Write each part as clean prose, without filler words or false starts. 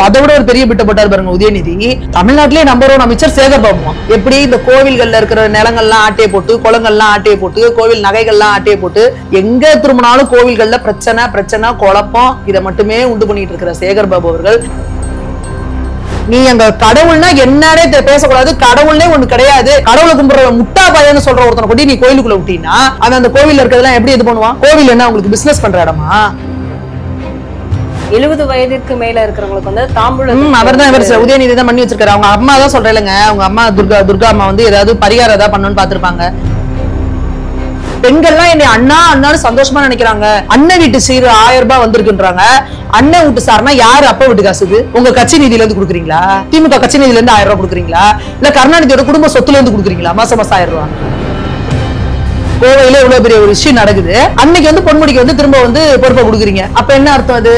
அதை விட ஒரு பெரிய பிட்ட போட்டார் பாருங்க உதயநிதி. தமிழ்நாட்டிலேயே நம்பர் 1 அமைச்சர் சேகர் பாபு. எப்படி இந்த கோவில்கள்ல இருக்கிற நிலங்கள்லாம் ஆட்டையை போட்டு, குளங்கள்லாம் ஆட்டையை போட்டு, கோவில் நகைகள்லாம் ஆட்டையை போட்டு, எங்க திரும்பினாலும் கோவில்கள்ல பிரச்சனை குழப்பம் இதை மட்டுமே உண்டு பண்ணிட்டு இருக்கிற சேகர் பாபு அவர்கள், நீ அங்க கடவுள்னா என்னன்னே பேசக்கூடாது, கடவுள்னே ஒண்ணு கிடையாது, கடவுளை கும்பிடுற முட்டா பையன்னு சொல்ற ஒருத்தனை கொண்டு நீ கோயிலுக்குள்ள விட்டீங்கன்னா அவன் அந்த கோவில்ல இருக்கிறதெல்லாம் எப்படி இது பண்ணுவான்? கோவில் என்ன உங்களுக்கு பிசினஸ் பண்ற இடமா? 70 வயதிற்கு மேல இருக்கிறவங்களுக்கு வந்து தாம்பூலம் அவர் தான் இவர் உதயநிதி தான் பண்ணி வச்சிருக்காரு. அவங்க அம்மா தான் சொல்றேங்க, அவங்க அம்மா துர்கா அம்மா வந்து ஏதாவது பரிகாரம் ஏதாவது பண்ணணும்னு பாத்துருப்பாங்க. பெண்கள்லாம் என்னை அண்ணான்னு சந்தோஷமா நினைக்கிறாங்க. அண்ணன் வீட்டு சீர் 1000 ரூபாய் வந்திருக்குன்றாங்க. அண்ணன் வீட்டு சார்னா யாரு அப்ப வீட்டு காசுது? உங்க கட்சி நிதியில இருந்து குடுக்குறீங்களா? திமுக கட்சி நிதியில இருந்து 1000 ரூபாய் குடுக்குறீங்களா? இல்ல கருணாநிதியோட குடும்ப சொத்துல இருந்து குடுக்குறீங்களா? மாசம் 1000 ரூபாய். கோவையில இவ்வளவு பெரிய ஒரு விஷயம் நடக்குது, அன்னைக்கு வந்து பொன்முடிக்கு வந்து திரும்ப வந்து பொறுப்பை கொடுக்குறீங்க. அப்ப என்ன அர்த்தம்? அது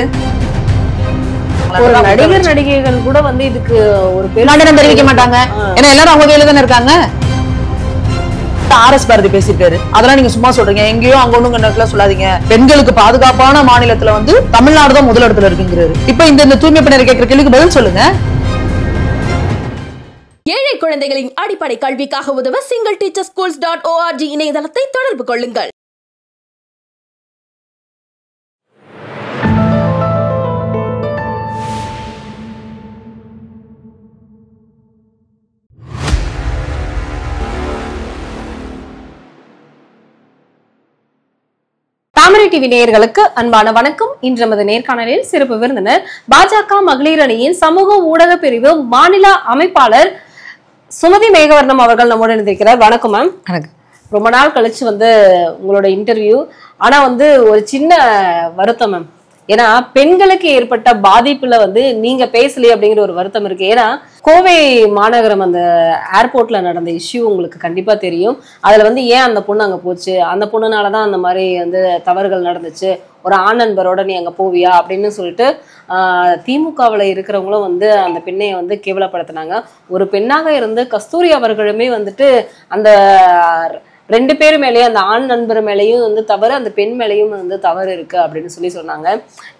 ஒரு நடிகர் நடிகைகள் கூட வந்து இதுக்கு ஒரு கண்டனம் தெரிவிக்க மாட்டாங்க. ஏன்னா எல்லாரும் அவங்க கையில தானே இருக்காங்க. RS பாரதி பேசிருக்காரு, அதெல்லாம் நீங்க சும்மா சொல்றீங்க, எங்கேயோ அங்க ஒண்ணுங்க சொல்லாதீங்க. பெண்களுக்கு பாதுகாப்பான மாநிலத்துல வந்து தமிழ்நாடு தான் முதல் இடத்துல இருக்குங்கிறாரு. இப்ப இந்த தூய்மை பணியாளர் கேட்கிற கேள்விக்கு பதில் சொல்லுங்க. ஏழை குழந்தைகளின் அடிப்படை கல்விக்காக உதவ singleteacherschools.org இணையதளத்தை தொடர்பு கொள்ளுங்கள். தாமரை டிவி நேயர்களுக்கு அன்பான வணக்கம். இன்று நமது நேர்காணலில் சிறப்பு விருந்தினர் பாஜக மகளிர் அணியின் சமூக ஊடக பிரிவு மாநில அமைப்பாளர் சுமதி மேகவர்ணம் அவர்கள் நம்முடன் இருக்கிறார். வணக்கம் மேம். ரொம்ப நாள் கழிச்சு வந்து உங்களோட இன்டர்வியூ. ஆனா வந்து ஒரு சின்ன வருத்தம் மேம், ஏன்னா பெண்களுக்கு ஏற்பட்ட பாதிப்புல வந்து நீங்க பேசலையே அப்படிங்கிற ஒரு வருத்தம் இருக்கு. ஏன்னா கோவை மாநகரம் அந்த ஏர்போர்ட்ல நடந்த இஷ்யூ உங்களுக்கு கண்டிப்பா தெரியும். அதுல வந்து ஏன் அந்த பொண்ணு அங்க போச்சு, அந்த பொண்ணுனாலதான் அந்த மாதிரி வந்து தவறுகள் நடந்துச்சு, ஒரு ஆண் நண்பரோட நீ அங்க போவியா அப்படின்னு சொல்லிட்டு திமுகவில் இருக்கிறவங்களும் வந்து அந்த பெண்ணையை வந்து கேவலப்படுத்தினாங்க. ஒரு பெண்ணாக இருந்து கஸ்தூரி அவர்களுமே வந்துட்டு அந்த 2 பேர் மேலேயும், அந்த ஆண் நண்பர் மேலேயும் வந்து தவறு, அந்த பெண் மேலேயும் வந்து தவறு இருக்கு அப்படின்னு சொல்லி சொன்னாங்க.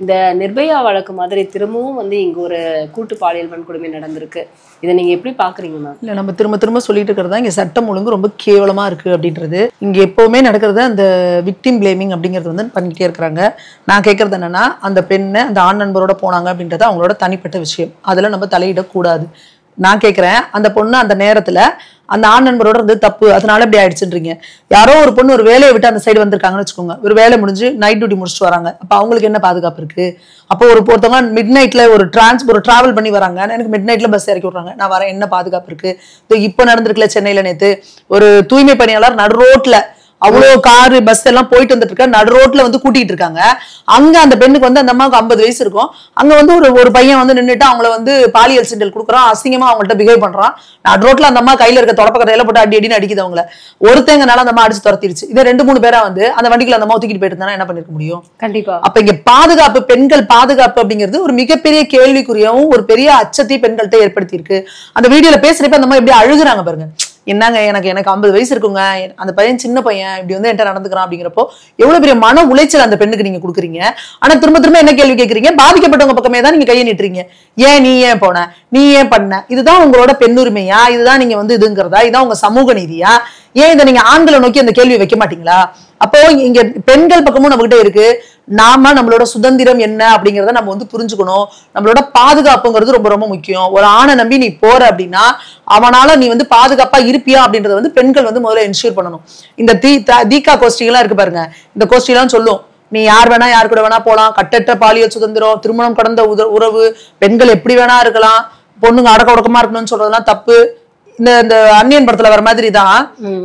இந்த நிர்பயா வழக்கு மாதிரி திரும்பவும் வந்து இங்க ஒரு கூட்டு பாலியல் வன்கொடுமை நடந்திருக்கு. இதை நீங்க எப்படி பாக்குறீங்க மேம்? இல்ல, நம்ம திரும்ப சொல்லிட்டு இருக்கிறதா இங்க சட்டம் ஒழுங்கு ரொம்ப கேவலமா இருக்கு அப்படின்றது. இங்க எப்பவுமே நடக்கிறது அந்த விக்டிம் பிளேமிங் அப்படிங்கிறது வந்து பண்ணிக்கிட்டே இருக்கிறாங்க. நான் கேட்கறது என்னன்னா, அந்த பெண்ணை அந்த ஆண் நண்பரோட போனாங்க அப்படின்றது அவங்களோட தனிப்பட்ட விஷயம், அதுல நம்ம தலையிடக்கூடாது. நான் கேட்கிறேன், அந்த பொண்ணு அந்த நேரத்துல அந்த ஆண் நண்பரோட இருந்து தப்பு, அதனால இப்படி ஆயிடுச்சுன்றீங்க. யாரோ ஒரு பொண்ணு ஒரு வேலையை விட்டு அந்த சைடு வந்திருக்காங்கன்னு வச்சுக்கோங்க, ஒரு வேலை முடிஞ்சு நைட் டியூட்டி முடிச்சுட்டு வராங்க, அப்ப அவங்களுக்கு என்ன பாதுகாப்பு இருக்கு? அப்போ ஒருத்தவங்க மிட் நைட்ல ஒரு டிராவல் பண்ணி வராங்க, எனக்கு மிட் நைட்ல பஸ் இறக்கி விடுறாங்க, நான் வரேன், என்ன பாதுகாப்பு இருக்கு? இப்ப நடந்திருக்குல சென்னையில நேத்து ஒரு தூய்மை பணியாளர் நடு ரோட்ல அவ்வளோ காரு பஸ் எல்லாம் போயிட்டு வந்துட்டு இருக்க, நடு ரோட்ல வந்து கூட்டிட்டு இருக்காங்க. அங்க அந்த பெண்ணுக்கு வந்து அந்த அம்மாவுக்கு 50 வயசு இருக்கும். அங்க வந்து ஒரு பையன் வந்து நின்றுட்டு அவங்கள வந்து பாலியல் சிண்டல் கொடுக்குறான், அசிங்கமா அவங்கள்ட்ட பிஹேவ் பண்றான். நடு ரோட்ல அந்த அம்மா கையில இருக்க தொடப்ப கதையில போட்டு அடின்னு அடிக்குது அவங்கள. ஒருத்தங்கனால அந்த அம்மா அடிச்சு துரத்திடுச்சு. இதே 2-3 பேரா வந்து அந்த வண்டிக்குள்ள அந்த அம்மா தூக்கிட்டு போயிட்டு இருந்தா என்ன பண்ணிருக்க முடியும்? கண்டிப்பா. அப்ப இங்க பாதுகாப்பு, பெண்கள் பாதுகாப்பு அப்படிங்கிறது ஒரு மிகப்பெரிய கேள்விக்குறியாவும் ஒரு பெரிய அச்சத்தை பெண்கள்கிட்ட ஏற்படுத்தி இருக்கு. அந்த வீடியோல பேசுறப்ப அந்த அம்மா எப்படி அழுகுறாங்க பாருங்க. என்னங்க, எனக்கு 50 வயசு இருக்குங்க, அந்த பையன் சின்ன பையன், இப்படி வந்து என்கிட்ட நடந்துக்கிறான் அப்படிங்கிறப்போ எவ்வளவு பெரிய மன உளைச்சல் அந்த பெண்ணுக்கு நீங்க கொடுக்குறீங்க. ஆனா திரும்ப என்ன கேள்வி கேட்கறீங்க? பாதிக்கப்பட்டவங்க பக்கமே தான் நீங்க கையை நீட்டுறீங்க. ஏன் நீ ஏன் போன, நீ ஏன் பண்ண? இதுதான் உங்களோட பெண்ணுரிமையா? இதுதான் நீங்க வந்து இதுங்கிறதா? இதான் உங்க சமூக நீதியா? ஏன் இதை நீங்க ஆண்களை நோக்கி அந்த கேள்வி வைக்க மாட்டீங்களா? அப்போ இங்க பெண்கள் பக்கமும் நம்ம கிட்ட இருக்கு. நாம நம்மளோட சுதந்திரம் என்ன அப்படிங்கறத நம்ம வந்து புரிஞ்சுக்கணும். நம்மளோட பாதுகாப்புங்கிறது ரொம்ப ரொம்ப முக்கியம். ஒரு ஆணை நம்பி நீ போற அப்படின்னா அவனால நீ வந்து பாதுகாப்பா இருப்பியா அப்படின்றத வந்து பெண்கள் வந்து முதல்ல என்ஷூர் பண்ணணும். இந்த தீகா கோஷ்டிகள்லாம் இருக்கு பாருங்க, இந்த கோஷ்டிலாம் சொல்லும், நீ யார் வேணா யார் கூட வேணா போலாம், கட்டற்ற பாலியல் சுதந்திரம், திருமணம் கடந்த உறவு, பெண்கள் எப்படி வேணா இருக்கலாம், பொண்ணுங்க அடக்க ஒடுக்கமா இருக்கணும்னு சொல்றதெல்லாம் தப்பு. இந்த அன்னியன் படத்துல வர மாதிரி தான்,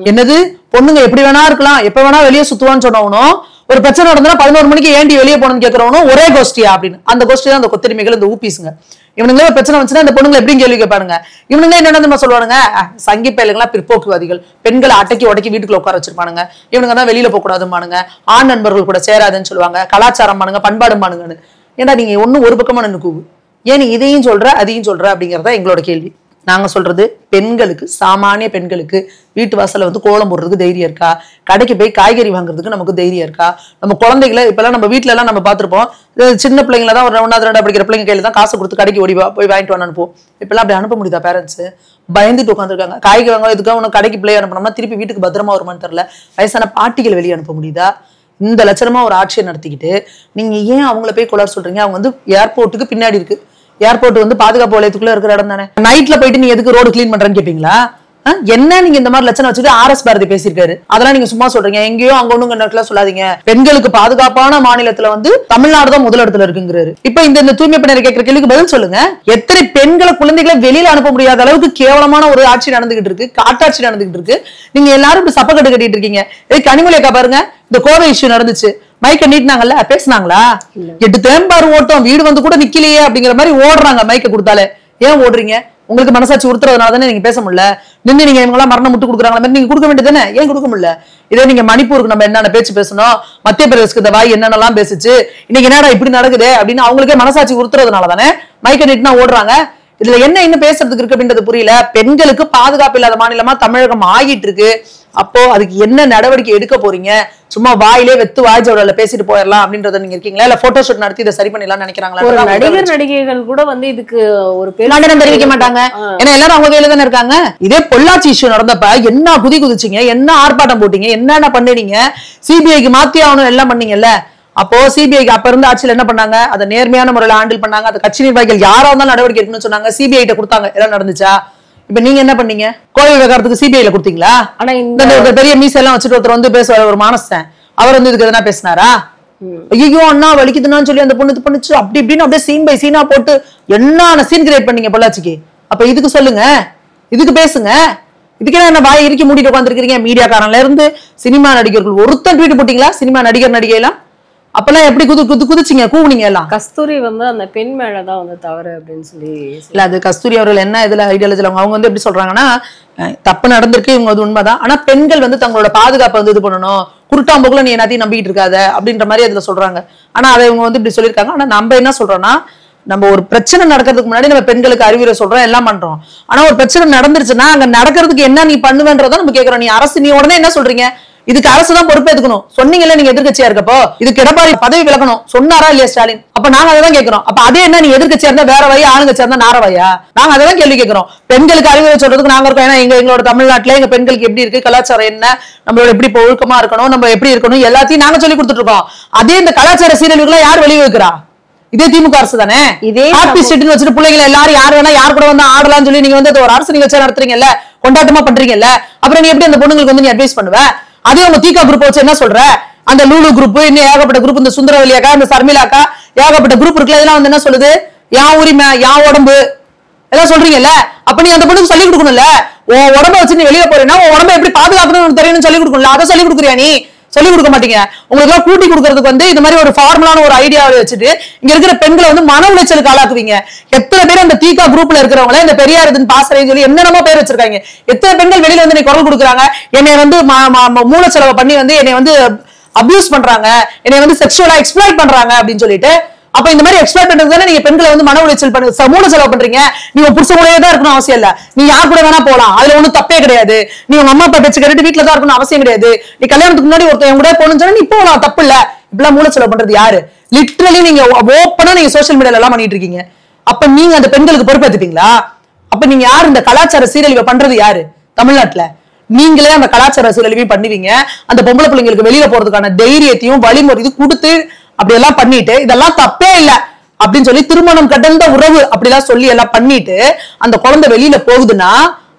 என்னது பொண்ணுங்க எப்படி வேணா இருக்கலாம், எப்ப வேணா வெளியே சுத்துவான்னு சொன்னவனும், ஒரு பிரச்சனை நடந்தா 11 மணிக்கு ஏண்டி வெளியே போகணும்னு கேட்கறவனும் ஒரே கோஷ்டியா அப்படின்னு. அந்த கோஷ்டி தான் அந்த கொத்தடிமைகள், இந்த ஊபிஸுங்க. இவனுங்களே ஒரு பிரச்சனை வந்துச்சுன்னா இந்த பொண்ணுங்களை எப்படி கேள்வி கேட்பானுங்க? இவனுங்களே என்ன சொல்லுவானுங்க, சங்கி பயலுங்களா, பிற்போக்குவாதிகள், பெண்களை அடக்கி உடக்கி வீட்டுக்குள்ள உட்கார வச்சிருப்பானுங்க, இவனுங்க தான் வெளியில போக கூடாதுமானுங்க, ஆண் நண்பர்கள் கூட சேராதுன்னு சொல்லுவாங்க, கலாச்சாரம் பானுங்க, பண்பாடும் பானுங்கன்னு. ஏன்னா நீங்க ஒன்னும் ஒரு பக்கமா நின்று கூவு, ஏன் நீ இதையும் சொல்ற அதையும் சொல்ற அப்படிங்கறத எங்களோட கேள்வி. நாங்க சொல்றது பெண்களுக்கு, சாமானிய பெண்களுக்கு வீட்டு வாசல்ல வந்து கோலம் போடுறதுக்கு தைரியம் இருக்கா? கடைக்கு போய் காய்கறி வாங்குறதுக்கு நமக்கு தைரியம் இருக்கா? நம்ம குழந்தைகளை இப்பெல்லாம் நம்ம வீட்டுல எல்லாம் நம்ம பார்த்திருப்போம், சின்ன பிள்ளைங்கள தான் ஒரு 1வது 2வது படிக்கிற பிள்ளைங்க கையில தான் காசு கொடுத்து கடைக்கு ஓடி போய் வாங்கிட்டு வந்து அனுப்புவோம். இப்பெல்லாம் அப்படி அனுப்ப முடியுதா? பேரண்ட்ஸ் பயந்துட்டு உட்காந்துருக்காங்க. காய்கறி வாங்க இதுக்காக உனக்கு கடைக்கு பிள்ளை அனுப்பணும்னா திருப்பி வீட்டுக்கு பத்திரமா வருமானு தெரியல. வயசான பாட்டிகள் வெளியே அனுப்ப முடியுதா? இந்த லட்சணமா ஒரு ஆட்சியை நடத்திக்கிட்டு நீங்க ஏன் அவங்கள போய் கொலர் சொல்றீங்க? அவங்க வந்து ஏர்போர்ட்டுக்கு பின்னாடி இருக்கு. ஏர்போர்ட் வந்து பாதுகாப்பு வலயத்துக்குள்ள இருக்கிற இடம் தானே. நைட்ல போயிட்டு நீ எதுக்கு ரோடு கிளீன் பண்றேன்னு கேப்பீங்களா? என்ன நீங்க இந்த மாதிரி லட்சணம் வச்சுட்டு RS பாரதி பேசியிருக்காரு, அதெல்லாம் நீங்க சும்மா சொல்றீங்க. எங்கேயோ அங்க ஒண்ணுங்க சொல்லாதீங்க. பெண்களுக்கு பாதுகாப்பான மாநிலத்துல வந்து தமிழ்நாடு தான் முதலிடத்துல இருக்குங்கிறாரு. இப்ப இந்த தூய்மை பணியாளர் கேட்கிற கேள்விக்கு பதில் சொல்லுங்க. எத்தனை பெண்களை, குழந்தைகளை வெளியில அனுப்ப முடியாத அளவுக்கு கேவலமான ஒரு ஆட்சி நடந்துகிட்டு இருக்கு, காட்டாட்சி நடந்துகிட்டு இருக்கு. நீங்க எல்லாரும் இப்படி சப்பக்கட்டு கட்டிட்டு இருக்கீங்க. கனிமொழி அக்கா பாருங்க, இந்த கோவை இஷ்யூ நடந்துச்சு, மைக்க நீட்டினாங்கல்ல, பேசினாங்களா? 8 தேம்பாரு ஓட்டம், வீடு வந்து கூட நிக்கலையே அப்படிங்கிற மாதிரி ஓடுறாங்க மைக்க கொடுத்தாலே. ஏன் ஓடுறீங்க? உங்களுக்கு மனசாட்சி உறுத்துறதுனால தானே நீங்க பேச முடியல. நின்று நீங்க இவங்க எல்லாம் மரணம் முட்டு கொடுக்குறாங்களா மாதிரி நீங்க கொடுக்க வேண்டியது தானே. ஏன் கொடுக்க முடியல? இதே நீங்க மணிப்பூருக்கு நம்ம என்னென்ன பேச்சு பேசணும், மத்திய பிரதேசத்துக்கு இந்த வாய் என்னென்னலாம் பேசிச்சு, இன்னைக்கு என்னடா இப்படி நடக்குது அப்படின்னு அவங்களுக்கே மனசாட்சி உறுத்துறதுனால தானே மைக்க நீட்டினா ஓடுறாங்க. இதுல என்ன இன்னும் பேசுறதுக்கு இருக்கு அப்படின்றது புரியல. பெண்களுக்கு பாதுகாப்பு இல்லாத மாநிலமா தமிழகம் ஆகிட்டு இருக்கு. அப்போ அதுக்கு என்ன நடவடிக்கை எடுக்க போறீங்க? சும்மா வாயிலே வெத்து வாய்ஜவரில் பேசிட்டு போயிடலாம் அப்படின்றத நீங்க இருக்கீங்களா? இல்ல போட்டோ ஷூட் நடத்தி இதை சரி பண்ணிடலாம் நினைக்கிறாங்களா? ஒரு நடிகர் நடிகைகள் கூட வந்து இதுக்கு ஒரு கண்டனம் தெரிவிக்க மாட்டாங்க. ஏன்னா எல்லாரும் அவங்க கையில தானே இருக்காங்க. இதே பொள்ளாச்சி இஷ்யூ நடந்தப்ப என்ன குதிச்சீங்க, என்ன ஆர்ப்பாட்டம் போட்டீங்க, என்னென்ன பண்ணினீங்க, சிபிஐக்கு மாத்தி ஆகணும் எல்லாம் பண்ணீங்கல்ல. அப்போ சிபிஐக்கு அப்ப இருந்த ஆட்சியில் என்ன பண்ணாங்க? அதை நேர்மையான முறையில் ஹேண்டில் பண்ணாங்க. அந்த கட்சி நிர்வாகிகள் யாரா இருந்தாலும் நடவடிக்கை எடுக்கணும்னு சொன்னாங்க, சிபிஐ கிட்ட கொடுத்தாங்க. எல்லாம் நடந்துச்சா? இப்ப நீங்க என்ன பண்ணீங்க? கோவில் விவகாரத்துக்கு சிபிஐல கொடுத்தீங்களா? ஆனா இந்த பெரிய மீசை எல்லாம் வச்சுட்டு ஒருத்தர் வந்து பேசுவார், ஒரு மானஸ்தன், அவர் வந்து இதுக்கு எதனா பேசினாரா? ஐயோ அண்ணா வலிக்குதுன்னு சொல்லி அந்த பொண்ணு பண்ணுச்சு அப்படி இப்படின்னு அப்படியே சீன் பை சீனா போட்டு என்ன சீன் கிரியேட் பண்ணீங்க பொள்ளாச்சிக்கு. அப்ப இதுக்கு சொல்லுங்க, இதுக்கு பேசுங்க. இதுக்கே என்ன வாய் இறுக்கி மூடிட்டு உட்காந்துருக்கீங்க? மீடியாக்காரன்ல இருந்து சினிமா நடிகர்கள் ஒருத்தன் ட்வீட் போட்டீங்களா? சினிமா நடிகர் நடிகை எல்லாம் அப்பெல்லாம் எப்படி குதிச்சிங்க, கூவுனீங்க எல்லாம்? கஸ்தூரி வந்து அந்த பெண் மேலதான் வந்து தவறு அப்படின்னு சொல்லி இல்ல, அது கஸ்தூரி அவர்கள் என்ன இதுல ஐடியாலஜில அவங்க வந்து எப்படி சொல்றாங்கன்னா, தப்பு நடந்திருக்கு, இவங்க அது உண்மைதான். ஆனா பெண்கள் வந்து தங்களோட பாதுகாப்பை வந்து இது பண்ணணும், குருட்டாம்போக்குல நீ எல்லாத்தையும் நம்பிக்கிட்டு இருக்காத அப்படின்ற மாதிரி அதுல சொல்றாங்க. ஆனா அதை இவங்க வந்து இப்படி சொல்லியிருக்காங்க. ஆனா நம்ம என்ன சொல்றோம்னா, நம்ம ஒரு பிரச்சனை நடக்கிறதுக்கு முன்னாடி நம்ம பெண்களுக்கு அறிவுரை சொல்றோம், எல்லாம் பண்றோம். ஆனா ஒரு பிரச்சனை நடந்துருச்சுன்னா அங்க நடக்கிறதுக்கு என்ன நீ பண்ணுவேன்றதான் நம்ம கேட்கிறோம். நீ அரசு, நீ உடனே என்ன சொல்றீங்க? இதுக்கு அரசு தான் பொறுப்பேற்றுக்கணும் சொன்னீங்கல்ல நீங்க எதிர்க்கட்சியா இருக்கப்போ. இதுக்கு எடப்பாடி பதவி விலகணும் சொன்னாரா இல்லையா ஸ்டாலின்? அப்ப நாங்க அதான் கேட்கிறோம். அப்ப அதே என்ன, நீ எதிர்க்கட்சியா இருந்தா வேற வையா, ஆளுங்கட்சியா இருந்தா நாரவையா? நாங்க அதான் கேள்வி கேட்கிறோம். பெண்களுக்கு அறிவுரை சொல்றதுக்கு நாங்க இருக்கோம். ஏன்னா எங்களோட தமிழ்நாட்டுல எங்க பெண்களுக்கு எப்படி இருக்கு, கலாச்சாரம் என்ன, நம்மளோட எப்படி ஒழுக்கமா இருக்கணும், நம்ம எப்படி இருக்கணும், எல்லாத்தையும் நாங்க சொல்லி கொடுத்துட்டு இருக்கோம். அதே இந்த கலாச்சார சீரழிவுகளை யார் வெளியே வைக்கிறா? இதே திமுக அரசு தானே. இதே ஹாப்பி ஸ்ட்ரீட்னு வச்சுட்டு பிள்ளைங்களை எல்லாரும் யார் வேணா யார் கூட வந்து ஆடலாம்னு சொல்லி நீங்க வந்து ஒரு அரசு நிகழ்ச்சியா நடத்துறீங்கல்ல, கொண்டாட்டமா பண்றீங்கல்ல, அப்புறம் நீ எப்படி அந்த பொண்ணுங்களுக்கு வந்து நீ அட்வைஸ் பண்ணுவ? அதே உங்க தீகா குரூப் வச்சு என்ன சொல்ற? அந்த லூலு குரூப், இன்னும் ஏகப்பட்ட குரூப், இந்த சுந்தரவல்லி அக்கா, இந்த சர்மிளா அக்கா, ஏகப்பட்ட குரூப் இருக்குல்ல, இதெல்லாம் வந்து என்ன சொல்லுது? யான் உரிமை, யான் உடம்பு எல்லாம் சொல்றீங்கல்ல. அப்ப நீ அந்த பொண்ணுக்கு சொல்லி கொடுக்கணும்ல. உன் உடம்ப வச்சு நீ வெளியே போறேன்னா உன் உடம்ப எப்படி பாதுகாக்கணும்னு தெரியணும்னு சொல்லி கொடுக்கணும்ல. அதை சொல்லி கொடுக்குறியா? நீ சொல்லி கொடுக்க மாட்டீங்க. உங்களுக்கு எல்லாம் கூட்டி கொடுக்கறதுக்கு வந்து இந்த மாதிரி ஒரு ஃபார்முலான ஒரு ஐடியாவை வச்சுட்டு இங்க இருக்கிற பெண்களை வந்து மன உளைச்சலுக்கு ஆளாக்குவீங்க. எத்தனை பேர் அந்த தீகா குரூப்ல இருக்கிறவங்கள இந்த பெரியார் பாசறைன்னு சொல்லி என்னென்னமோ பேர் வச்சிருக்காங்க. எத்தனை பெண்கள் வெளியில வந்து நீ குரல் கொடுக்குறாங்க, என்னை வந்து மூல செலவு பண்ணி வந்து என்னை வந்து அபியூஸ் பண்றாங்க, என்னை வந்து செக்ஷுவலா எக்ஸ்ப்ளாய்ட் பண்றாங்க அப்படின்னு சொல்லிட்டு. அப்ப இந்த மாதிரி எக்ஸ்ப்ளாய்ட் பண்றது தானே நீங்க பெண்களை வந்து மன உளைச்சல் பண்ண மூல செலவு பண்றீங்க. நீ உன் புருஷ கூடயே தான் இருக்கணும் அவசியம் இல்ல, நீ யார் கூட வேணா போலாம், அதுல ஒண்ணும் தப்பே கிடையாது. நீ உங்க அம்மா அப்பா பேச்சு கேட்டு வீட்டுல தான் இருக்கணும் அவசியம் கிடையாது. நீ கல்யாணத்துக்கு முன்னாடி ஒருத்தன் கூட போகணும்னு சொன்னா நீ போகலாம், தப்பு இல்ல. இப்பெல்லாம் மூல செலவு பண்றது யாரு? லிட்டரலி நீங்க ஓப்பனா நீங்க சோசியல் மீடியால எல்லாம் பண்ணிட்டு இருக்கீங்க. அப்ப நீங்க அந்த பெண்களுக்கு பொறுப்பேத்துப்பீங்களா? அப்ப நீங்க யாரு? இந்த கலாச்சார சீரழிவை பண்றது யாரு தமிழ்நாட்டுல? நீங்களே அந்த கலாச்சார சீரழிவையும் பண்ணுவீங்க. அந்த பொம்பளை பிள்ளைங்களுக்கு வெளியில போறதுக்கான தைரியத்தையும் வழிமுறை இது கொடுத்து அப்படி எல்லாம் பண்ணிட்டு இதெல்லாம் தப்பே இல்ல அப்படின்னு சொல்லி திருமணம் கடந்த உறவு அப்படிலாம் சொல்லி எல்லாம் பண்ணிட்டு அந்த குழந்தை வெளியில போகுதுன்னா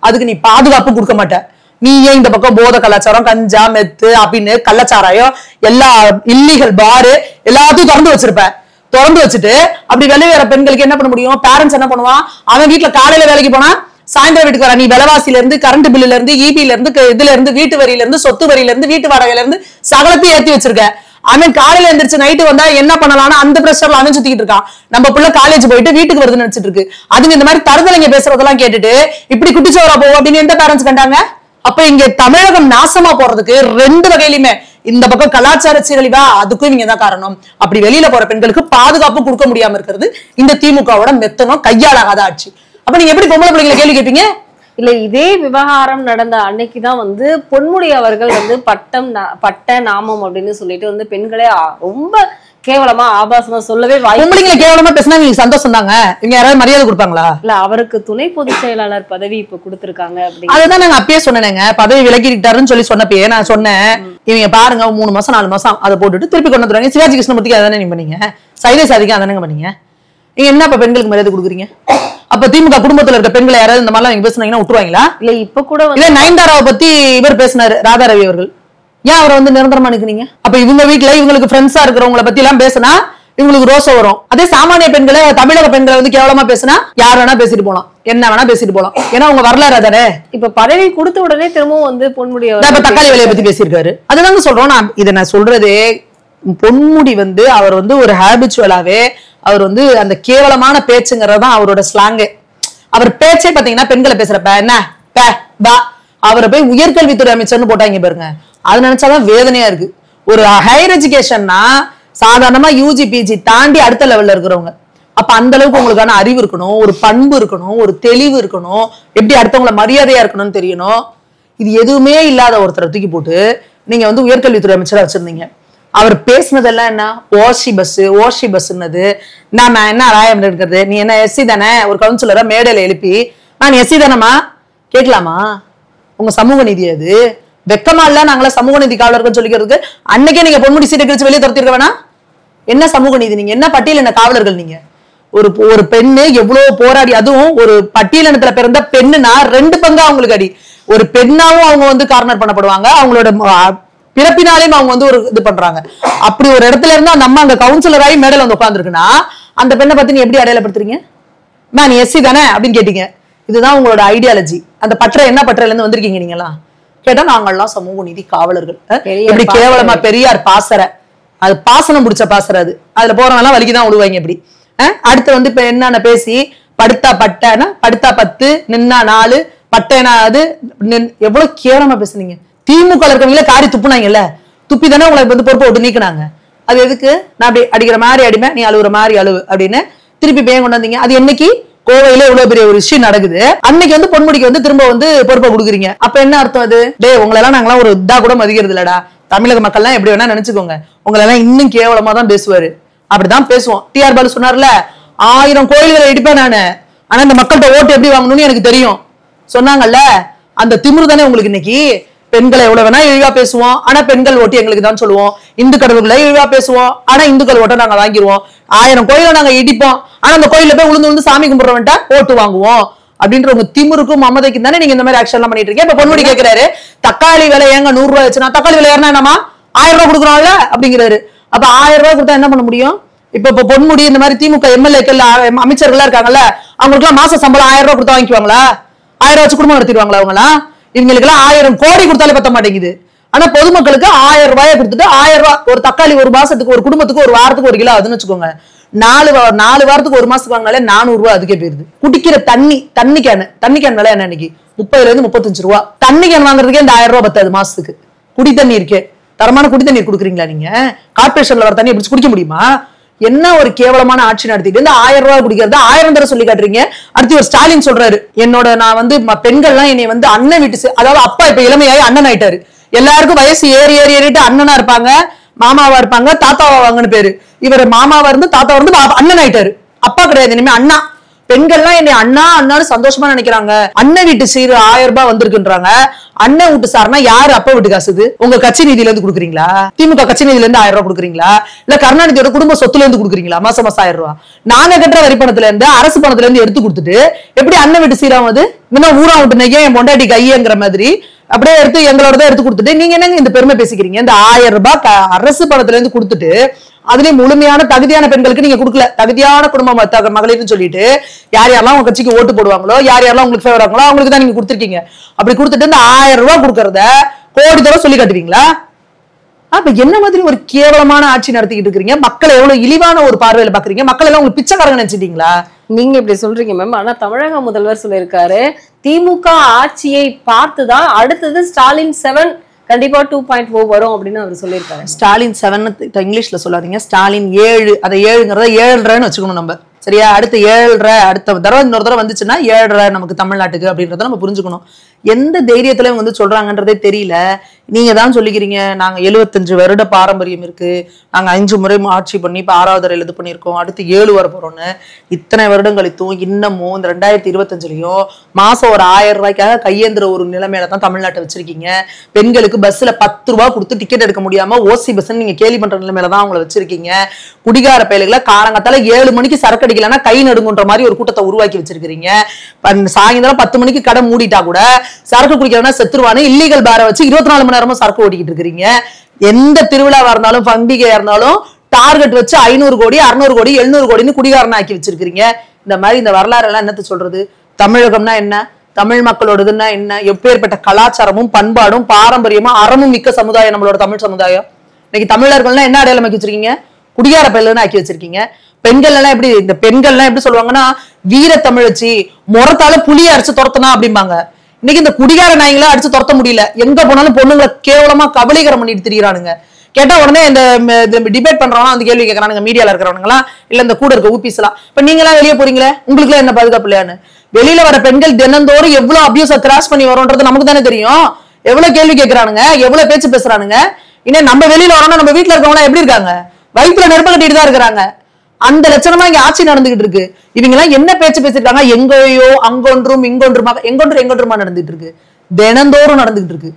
அதுக்கு நீ பாதுகாப்பு கொடுக்க மாட்ட. நீ ஏன் இந்த பக்கம் போத கலாச்சாரம், கஞ்சா, மெத்து அப்படின்னு கள்ளச்சாராயம், எல்லா இல்லீகல் பாரு எல்லாத்தையும் திறந்து வச்சிருப்ப. திறந்து வச்சுட்டு அப்படி வெளியேற பெண்களுக்கு என்ன பண்ண முடியும்? பேரண்ட்ஸ் என்ன பண்ணுவான்? அவன் வீட்டுல காலையில வேலைக்கு போனா சாயந்தரம் வீட்டுக்கு வர. நீ விலைவாசில இருந்து, கரண்ட் பில்லுல இருந்து, இபில இருந்து, இதுல இருந்து, வீட்டு வரியில இருந்து, சொத்து வரியில இருந்து, வீட்டு வாடகையில இருந்து சகலத்தையும் ஏற்றி வச்சிருக்க. அவன் காலையில எந்திரிச்சு நைட்டு வந்தா என்ன பண்ணலாம்னு அந்த பிரஷர்ல அவன் சுத்திக்கிட்டு இருக்கான். நம்ம பிள்ளை காலேஜ் போயிட்டு வீட்டுக்கு வருதுன்னு நினைச்சிட்டு இருக்கு. அதுங்க இந்த மாதிரி தருதலைங்க பேசுறதெல்லாம் கேட்டுட்டு இப்படி குட்டிச்சோரா போவோம் அப்படின்னு எந்த பேரண்ட்ஸ் கண்டாங்க? அப்ப இங்க தமிழகம் நாசமா போறதுக்கு ரெண்டு வகையிலுமே இந்த பக்கம் கலாச்சார சீரழிவா, அதுக்கும் இவங்க தான் காரணம். அப்படி வெளியில போற பெண்களுக்கு பாதுகாப்பு கொடுக்க முடியாம இருக்கிறது இந்த திமுகவோட மெத்தனம், கையாளாகாத ஆட்சி. அப்ப நீங்க எப்படி பொம்பளை பிள்ளைங்களை கேள்வி கேட்பீங்க? இல்ல இதே விவகாரம் நடந்த அன்னைக்குதான் வந்து பொன்முடி அவர்கள் வந்து பட்ட நாமம் அப்படின்னு சொல்லிட்டு வந்து பெண்களே ரொம்ப கேவலமா ஆபாசமா சொல்லவே பொம்பளைங்களை கேவலமா பேசினா உங்களுக்கு சந்தோஷம் தாங்க. இவங்க யாராவது மரியாதை கொடுப்பாங்களா? இல்ல அவருக்கு துணை பொதுச் செயலாளர் பதவி இப்ப கொடுத்திருக்காங்க. அதுதான் நாங்க அப்பயே சொன்னேங்க, பதவி விலகிட்டாருன்னு சொல்லி சொன்னப்பயே நான் சொன்னேன், இவங்க பாருங்க 3 மாசம் 4 மாசம் அதை போட்டுட்டு திருப்பி கொண்டு வந்துருவாங்க. சிவாஜி கிருஷ்ணமூர்த்திக்கு அதானே நீங்க பண்ணீங்க, சைலேசாதிக்கு அதானே பண்ணீங்க. நீங்க என்ன இப்ப பெண்களுக்கு மரியாதை கொடுக்குறீங்க? அப்ப திமுக குடும்பத்துல இருக்க பெண்களை யாராவது இந்த மாதிரிலாம் நீங்க பேசுனீங்கன்னா விட்டுருவாங்களா? இல்ல இப்ப கூட இல்ல நயன்தாராவை பத்தி இவர் பேசினாரு, ராதா ரவி அவர்கள், ஏன் அவரை வந்து நிரந்தரமா நிக்கிறீங்க? அப்ப இவங்க வீட்டுல இவங்களுக்கு ஃப்ரெண்ட்ஸா இருக்கிறவங்களை பத்தி எல்லாம் பேசினா இவங்களுக்கு ரோசம் வரும். அதே சாமானிய பெண்களை, தமிழக பெண்களை வந்து கேவலமா பேசினா யார் வேணா பேசிட்டு போலாம், என்ன வேணா பேசிட்டு போலாம். ஏன்னா அவங்க வரலாறு தானே. இப்ப பதவி கொடுத்த உடனே திரும்பவும் வந்து பொன்முடி தக்காளி விலையை பத்தி பேசியிருக்காரு. அதுதாங்க சொல்றோம். நான் சொல்றதே பொன்முடி வந்து அவர் வந்து ஒரு ஹேபிச்சுவலாவே அவர் வந்து அந்த கேவலமான பேச்சுங்கிறதான் அவரோட ஸ்லாங்கே. அவர் பேச்சே பாத்தீங்கன்னா பெண்களை பேசுறப்ப என்ன அவரை போய் உயர்கல்வித்துறை அமைச்சர்னு போட்டாங்க பாருங்க, அது நினைச்சாதான் வேதனையா இருக்கு. ஒரு ஹையர் எஜுகேஷன்னா சாதாரணமா யூஜி பிஜி தாண்டி அடுத்த லெவல்ல இருக்கிறவங்க. அப்ப அந்த அளவுக்கு உங்களுக்கான அறிவு இருக்கணும், ஒரு பண்பு இருக்கணும், ஒரு தெளிவு இருக்கணும், எப்படி அடுத்தவங்களை மரியாதையா இருக்கணும்னு தெரியணும். இது எதுவுமே இல்லாத ஒருத்தரை தூக்கி போட்டு நீங்க வந்து உயர்கல்வித்துறை அமைச்சரா வச்சிருந்தீங்க. அவர் பேசினதெல்லாம் என்ன ஓஷி பஸ்ன்னது, நான் என்ன ராயம் இருக்கிறது, நீ என்ன எஸ்சி தானே, ஒரு கவுன்சிலரா மேடையில எழுப்பி நான் எஸ்சி தானமா கேட்கலாமா? உங்க சமூக நீதி அது வெக்கமா இல்ல? நாங்களா சமூக நீதி காவலர்கள் சொல்லிக்கிறதுக்கு அன்னைக்கே நீங்க பொன்முடி சீட்டை கழிச்சு வெளியே துரத்திருக்க வேணா? என்ன சமூக நீதி நீங்க? என்ன பட்டியலின காவலர்கள் நீங்க? ஒரு பெண்ணு எவ்வளவு போராடி, அதுவும் ஒரு பட்டியலினத்துல பிறந்த பெண்ணுனா 2 பங்கா அவங்களுக்கு அடி. ஒரு பெண்ணாவும் அவங்க வந்து கார்னர் பண்ணப்படுவாங்க, அவங்களோட பிறப்பினாலையும் அவங்க வந்து ஒரு இது பண்றாங்க. அப்படி ஒரு இடத்துல இருந்து அந்த அம்மா அங்க கவுன்சிலர் ஆகி மேடல வந்து உட்காந்துருக்குன்னா அந்த பெண்ணை பத்தி நீ எப்படி அடையாளப்படுத்துறீங்க? நீ எஸ்சி தானே அப்படின்னு கேட்டீங்க. இதுதான் உங்களோட ஐடியாலஜி. அந்த பற்ற என்ன பற்றையில இருந்து வந்திருக்கீங்க நீங்களாம் கேட்டா, நாங்கள்லாம் சமூக நீதி காவலர்கள். எப்படி கேவலமா பெரியார் பாசற, அது பாசனம் பிடிச்ச பாசற, அதுல போறவங்க வலிக்குதான் விடுவாங்க. இப்படி அடுத்து வந்து இப்ப என்னென்ன பேசி படுத்தா பட்டனா படுத்தா 10 நின்னா 4 பட்டேனா அது எவ்வளவு கேவலமா பேசுனீங்க. திமுக இருக்கவங்களே காரி துப்புனாங்கல்ல, துப்பி தானே உங்களை வந்து பொறுப்பை விட்டு நீக்கினாங்க. அது எதுக்கு? நான் அப்படி அடிக்கிற மாதிரி அடிமை, நீ அழுவுற மாதிரி அழுவு அப்படின்னு திருப்பி பேன் கொண்டு வந்தீங்க. அது என்னைக்கு கோவையில இவ்வளவு பெரிய ஒரு விஷயம் நடக்குது, அன்னைக்கு வந்து பொன்முடிக்கு வந்து திரும்ப வந்து பொறுப்பை கொடுக்குறீங்க. அப்ப என்ன அர்த்தம்? அது உங்களை எல்லாம் நாங்களாம் ஒரு இதா கூட மதிக்கிறது இல்லடா, தமிழக மக்கள் எல்லாம் எப்படி வேணா நினைச்சுக்கோங்க, உங்களை எல்லாம் இன்னும் கேவலமா தான் பேசுவாரு. அப்படிதான் பேசுவோம். டிஆர் பாலு சொன்னார்ல, 1000 கோயில்களை இடிப்பேன் நானு, ஆனா இந்த மக்கள்கிட்ட ஓட்டு எப்படி வாங்கணும்னு எனக்கு தெரியும் சொன்னாங்கல்ல. அந்த திமிரு தானே உங்களுக்கு இன்னைக்கு. பெண்களை எவ்வளவு வேணா இழிவா பேசுவோம், ஆனா பெண்கள் ஓட்டு எங்களுக்கு தான் சொல்லுவோம். இந்து கடவுள்களை இழிவா பேசுவோம், ஆனா இந்துக்கள் ஓட்டை நாங்க வாங்கிடுவோம். 1000 கோயிலை நாங்க இடிப்போம், ஆனா அந்த கோயில போய் உளுந்து சாமி கும்பிடுறவன்ட்ட ஓட்டு வாங்குவோம். அப்படின்ற உங்க திமிருக்கும் மமதைக்கும் தானே நீங்க இந்த மாதிரி ஆக்ஷன் எல்லாம் பண்ணிட்டு இருக்கீங்க. இப்ப பொன்முடி கேட்கிறாரு, தக்காளி விலை ஏங்க 100 ரூபாய் வச்சுனா, தக்காளி விலை ஏறினா என்னமா 1000 ரூபாய் கொடுக்குறோம்ல அப்படிங்கிறாரு. அப்ப 1000 ரூபாய் கொடுத்தா என்ன பண்ண முடியும்? இப்ப பொன்முடி இந்த மாதிரி திமுக எம்எல்ஏக்கள் அமைச்சர்கள் இருக்காங்கல்ல, அவங்களுக்கு எல்லாம் மாச சம்பளம் 1000 ரூபாய் கொடுத்தா வாங்கிக்குவாங்களா? 1000 ரூபாய் வச்சு குடும்பம் நடத்திடுவாங்களா? அவங்களாம் இவங்களுக்கு எல்லாம் 1000 கோடி கொடுத்தாலே பத்த மாட்டேங்குது. ஆனா பொதுமக்களுக்கு 1000 ரூபாயை கொடுத்துட்டு 1000 ரூபாய் ஒரு தக்காளி ஒரு மாசத்துக்கு ஒரு குடும்பத்துக்கு ஒரு வாரத்துக்கு 1 கிலோ அதுன்னு வச்சுக்கோங்க, 4 வாரத்துக்கு ஒரு மாசத்துக்கு வாங்கினாலே 400 ரூபாய் அதுக்கே போயிருது. குடிக்கிற தண்ணி கேன் விலை என்ன இன்னைக்கு 30 இருந்து 35 ரூபாய். தண்ணி கேன் வாங்குறதுக்கே இந்த 1000 ரூபாய் பத்தாது மாசத்துக்கு. குடி தண்ணி இருக்கே, தரமான குடி தண்ணீர் கொடுக்குறீங்களா நீங்க? கார்பரேஷன்ல வர தண்ணி எப்படி குடிக்க முடியுமா? என்ன ஒரு கேவலமான ஆட்சி நடத்திட்டு இந்த 1000 ரூபாய் குடிக்கிறத 1000 தடவை சொல்லி காட்டுறீங்க. அடுத்து ஒரு ஸ்டாலின் சொல்றாரு, என்னோட நான் வந்து பெண்கள்லாம் என்னை வந்து அண்ணன் வீட்டு, அதாவது அப்பா இப்ப இளமையாகி அண்ணன் ஆயிட்டாரு. எல்லாருக்கும் வயசு ஏறிட்டு அண்ணனா இருப்பாங்க, மாமாவா இருப்பாங்க, தாத்தாவா வாங்கன்னு பேரு. இவர் மாமாவா இருந்து தாத்தாவா இருந்து அண்ணன் ஆயிட்டாரு. அப்பா கிடையாது, இனிமே அண்ணா. பெண்கள்லாம் என்னை அண்ணான்னு சந்தோஷமா நினைக்கிறாங்க. அண்ணன் வீட்டு சீர் 1000 ரூபாய் வந்திருக்குன்றாங்க. அண்ணன் வீட்டு சார்னா யாரு அப்பா வீட்டு காசுது? உங்க கட்சி நிதியில இருந்து கொடுக்குறீங்களா? திமுக கட்சி நிதியில இருந்து 1000 ரூபாய் கொடுக்குறீங்களா? இல்ல கருணாநிதியோட குடும்ப சொத்துல இருந்து கொடுக்குறீங்களா? மாசம் 1000 ரூபாய் நாங்க கட்டுற வரி பணத்துல இருந்து அரசு பணத்துல இருந்து எடுத்து கொடுத்துட்டு எப்படி அண்ணன் வீட்டு சீராவது? இன்னும் ஊரா விட்டு நெய்ய என் பொண்டாட்டி கையங்கிற மாதிரி அப்படியே எடுத்து எங்களோட தான் எடுத்து கொடுத்துட்டு நீங்க என்னங்க இந்த பெருமை பேசிக்கிறீங்க? இந்த 1000 ரூபாய் அரசு பணத்துல இருந்து கொடுத்துட்டு அதுலயும் முழுமையான தகுதியான பெண்களுக்கு நீங்க கொடுக்கல. தகுதியான குடும்ப மகளிர்னு சொல்லிட்டு யார் யாரெல்லாம் உங்க கட்சிக்கு ஓட்டு போடுவாங்களோ, யார் யாரெல்லாம் உங்களுக்கு ஃபேவர் ஆகுங்களோ அவங்களுக்கு தான் நீங்க கொடுத்துருக்கீங்க. அப்படி கொடுத்துட்டு இந்த 1000 ரூபாய் கொடுக்கறத கோடி தடவை சொல்லி காட்டுவீங்களா? அப்ப என்ன மாதிரி ஒரு கேவலமான ஆட்சி நடத்திக்கிட்டு இருக்கீங்க? மக்களை எவ்வளவு இழிவான ஒரு பார்வையில பாக்குறீங்க? மக்கள் எல்லாம் உங்களுக்கு பிச்சைக்காரங்க நினைச்சிட்டீங்களா? நீங்க இப்படி சொல்றீங்க மேம். ஆனா தமிழக முதல்வர் சொல்லியிருக்காரு, திமுக ஆட்சியை பார்த்துதான் அடுத்தது ஸ்டாலின் 7 கண்டிப்பா 2.0 வரும் அப்படின்னு அவர் சொல்லியிருக்காரு. ஸ்டாலின் 7 இங்கிலீஷ்ல சொல்லாதீங்க, ஸ்டாலின் 7. அதை 7ங்கிறத 7.5ன்னு வச்சுக்கணும். நம்ம சரியா? அடுத்து 7.5 அடுத்த தடவை இன்னொரு தடவை வந்துச்சுன்னா 7.5 நமக்கு தமிழ்நாட்டுக்கு அப்படின்றத நம்ம புரிஞ்சுக்கணும். எந்த தைரியத்துல இவங்க வந்து சொல்றாங்கன்றதே தெரியல. நீங்க தான் சொல்லிக்கிறீங்க நாங்க 75 வருட பாரம்பரியம் இருக்கு, நாங்க 5 முறை ஆட்சி பண்ணி இப்ப 6வது தடவை இது பண்ணியிருக்கோம், அடுத்து 7 வர போறோம்னு. இத்தனை வருடம் கழித்தும் இன்னமும் இந்த 2025லயும் மாசம் ஒரு 1000 ரூபாய்க்காக கையேந்திர ஒரு நிலைமையில தான் தமிழ்நாட்டை வச்சிருக்கீங்க. பெண்களுக்கு பஸ்ல 10 ரூபாய் கொடுத்து டிக்கெட் எடுக்க முடியாம ஓசி பஸ் நீங்க கேலி பண்ற நிலைமையில தான் அவங்களை வச்சிருக்கீங்க. குடிகார பயலுகளை காரங்கத்தால 7 மணிக்கு சரக்கு அடிக்கலன்னா கை நடுங்குன்ற மாதிரி ஒரு கூட்டத்தை உருவாக்கி வச்சிருக்கீங்க. சாயந்தரம் 10 மணிக்கு கடை மூடிட்டா கூட சரக்கு குடிக்கிறவனா செத்துருவானு இல்லீகல் பாரை வச்சு 24 மணி நேரமும் சரக்கு ஓட்டிக்கிட்டு இருக்கிறீங்க. எந்த திருவிழாவா இருந்தாலும் பண்டிகையா இருந்தாலும் டார்கெட் வச்சு 500 கோடி 600 கோடி 700 கோடின்னு குடிகாரனை ஆக்கி வச்சிருக்கீங்க. இந்த மாதிரி இந்த வரலாறு எல்லாம் என்னத்த சொல்றது? தமிழகம்னா என்ன, தமிழ் மக்களோடதுன்னா என்ன, எப்பேற்பட்ட கலாச்சாரமும் பண்பாடும் பாரம்பரியமும் அறமும் மிக்க சமுதாயம் நம்மளோட தமிழ் சமுதாயம். இன்னைக்கு தமிழர்கள்னா என்ன அடையாளம் ஆக்கி வச்சிருக்கீங்க? குடிகார பயிலுன்னு ஆக்கி வச்சிருக்கீங்க. பெண்கள் எல்லாம் எப்படி, இந்த பெண்கள் எல்லாம் எப்படி சொல்லுவாங்கன்னா வீர தமிழச்சி முறத்தால புளிய அடிச்சு துரத்தனா அப்படிம்பாங்க. இன்னைக்கு இந்த குடிகார நாய்களை அடிச்சு துரத்த முடியல. எங்க போனாலும் பொண்ணுங்களை கேவலமா கபலீகரம் பண்ணிட்டு திரியிறானுங்க. கேட்டா உடனே இந்த டிபேட் பண்றவங்க அந்த கேள்வி கேட்கறானுங்க, மீடியால இருக்கிறவனுங்களா இல்ல இந்த கூட இருக்க ஊபிஸ் எல்லாம். இப்ப நீங்க எல்லாம் வெளியே போறீங்களே, உங்களுக்கு எல்லாம் என்ன பாதுகாப்பு இல்லையான்னு? வெளியில வர பெண்கள் தினந்தோறும் எவ்வளவு அபியூஸ கிராஸ் பண்ணி வரோன்றது நமக்கு தானே தெரியும். எவ்வளவு கேள்வி கேட்கறானுங்க, எவ்வளவு பேச்சு பேசுறானுங்க. இன்னும் நம்ம வெளியில வரோம்னா நம்ம வீட்டுல இருக்கவங்க எப்படி இருக்காங்க? வயிற்றுல நெருப்ப கட்டிட்டு தான் இருக்கிறாங்க. அந்த லட்சணமா இங்க ஆட்சி நடந்துகிட்டு இருக்கு. இவங்க எல்லாம் என்ன பேச்சு பேசிருக்காங்க? எங்கேயோ அங்கொன்றும் இங்கொன்றுமா எங்கொன்றுமா நடந்துட்டு இருக்கு. தினந்தோறும் நடந்துகிட்டு இருக்கு.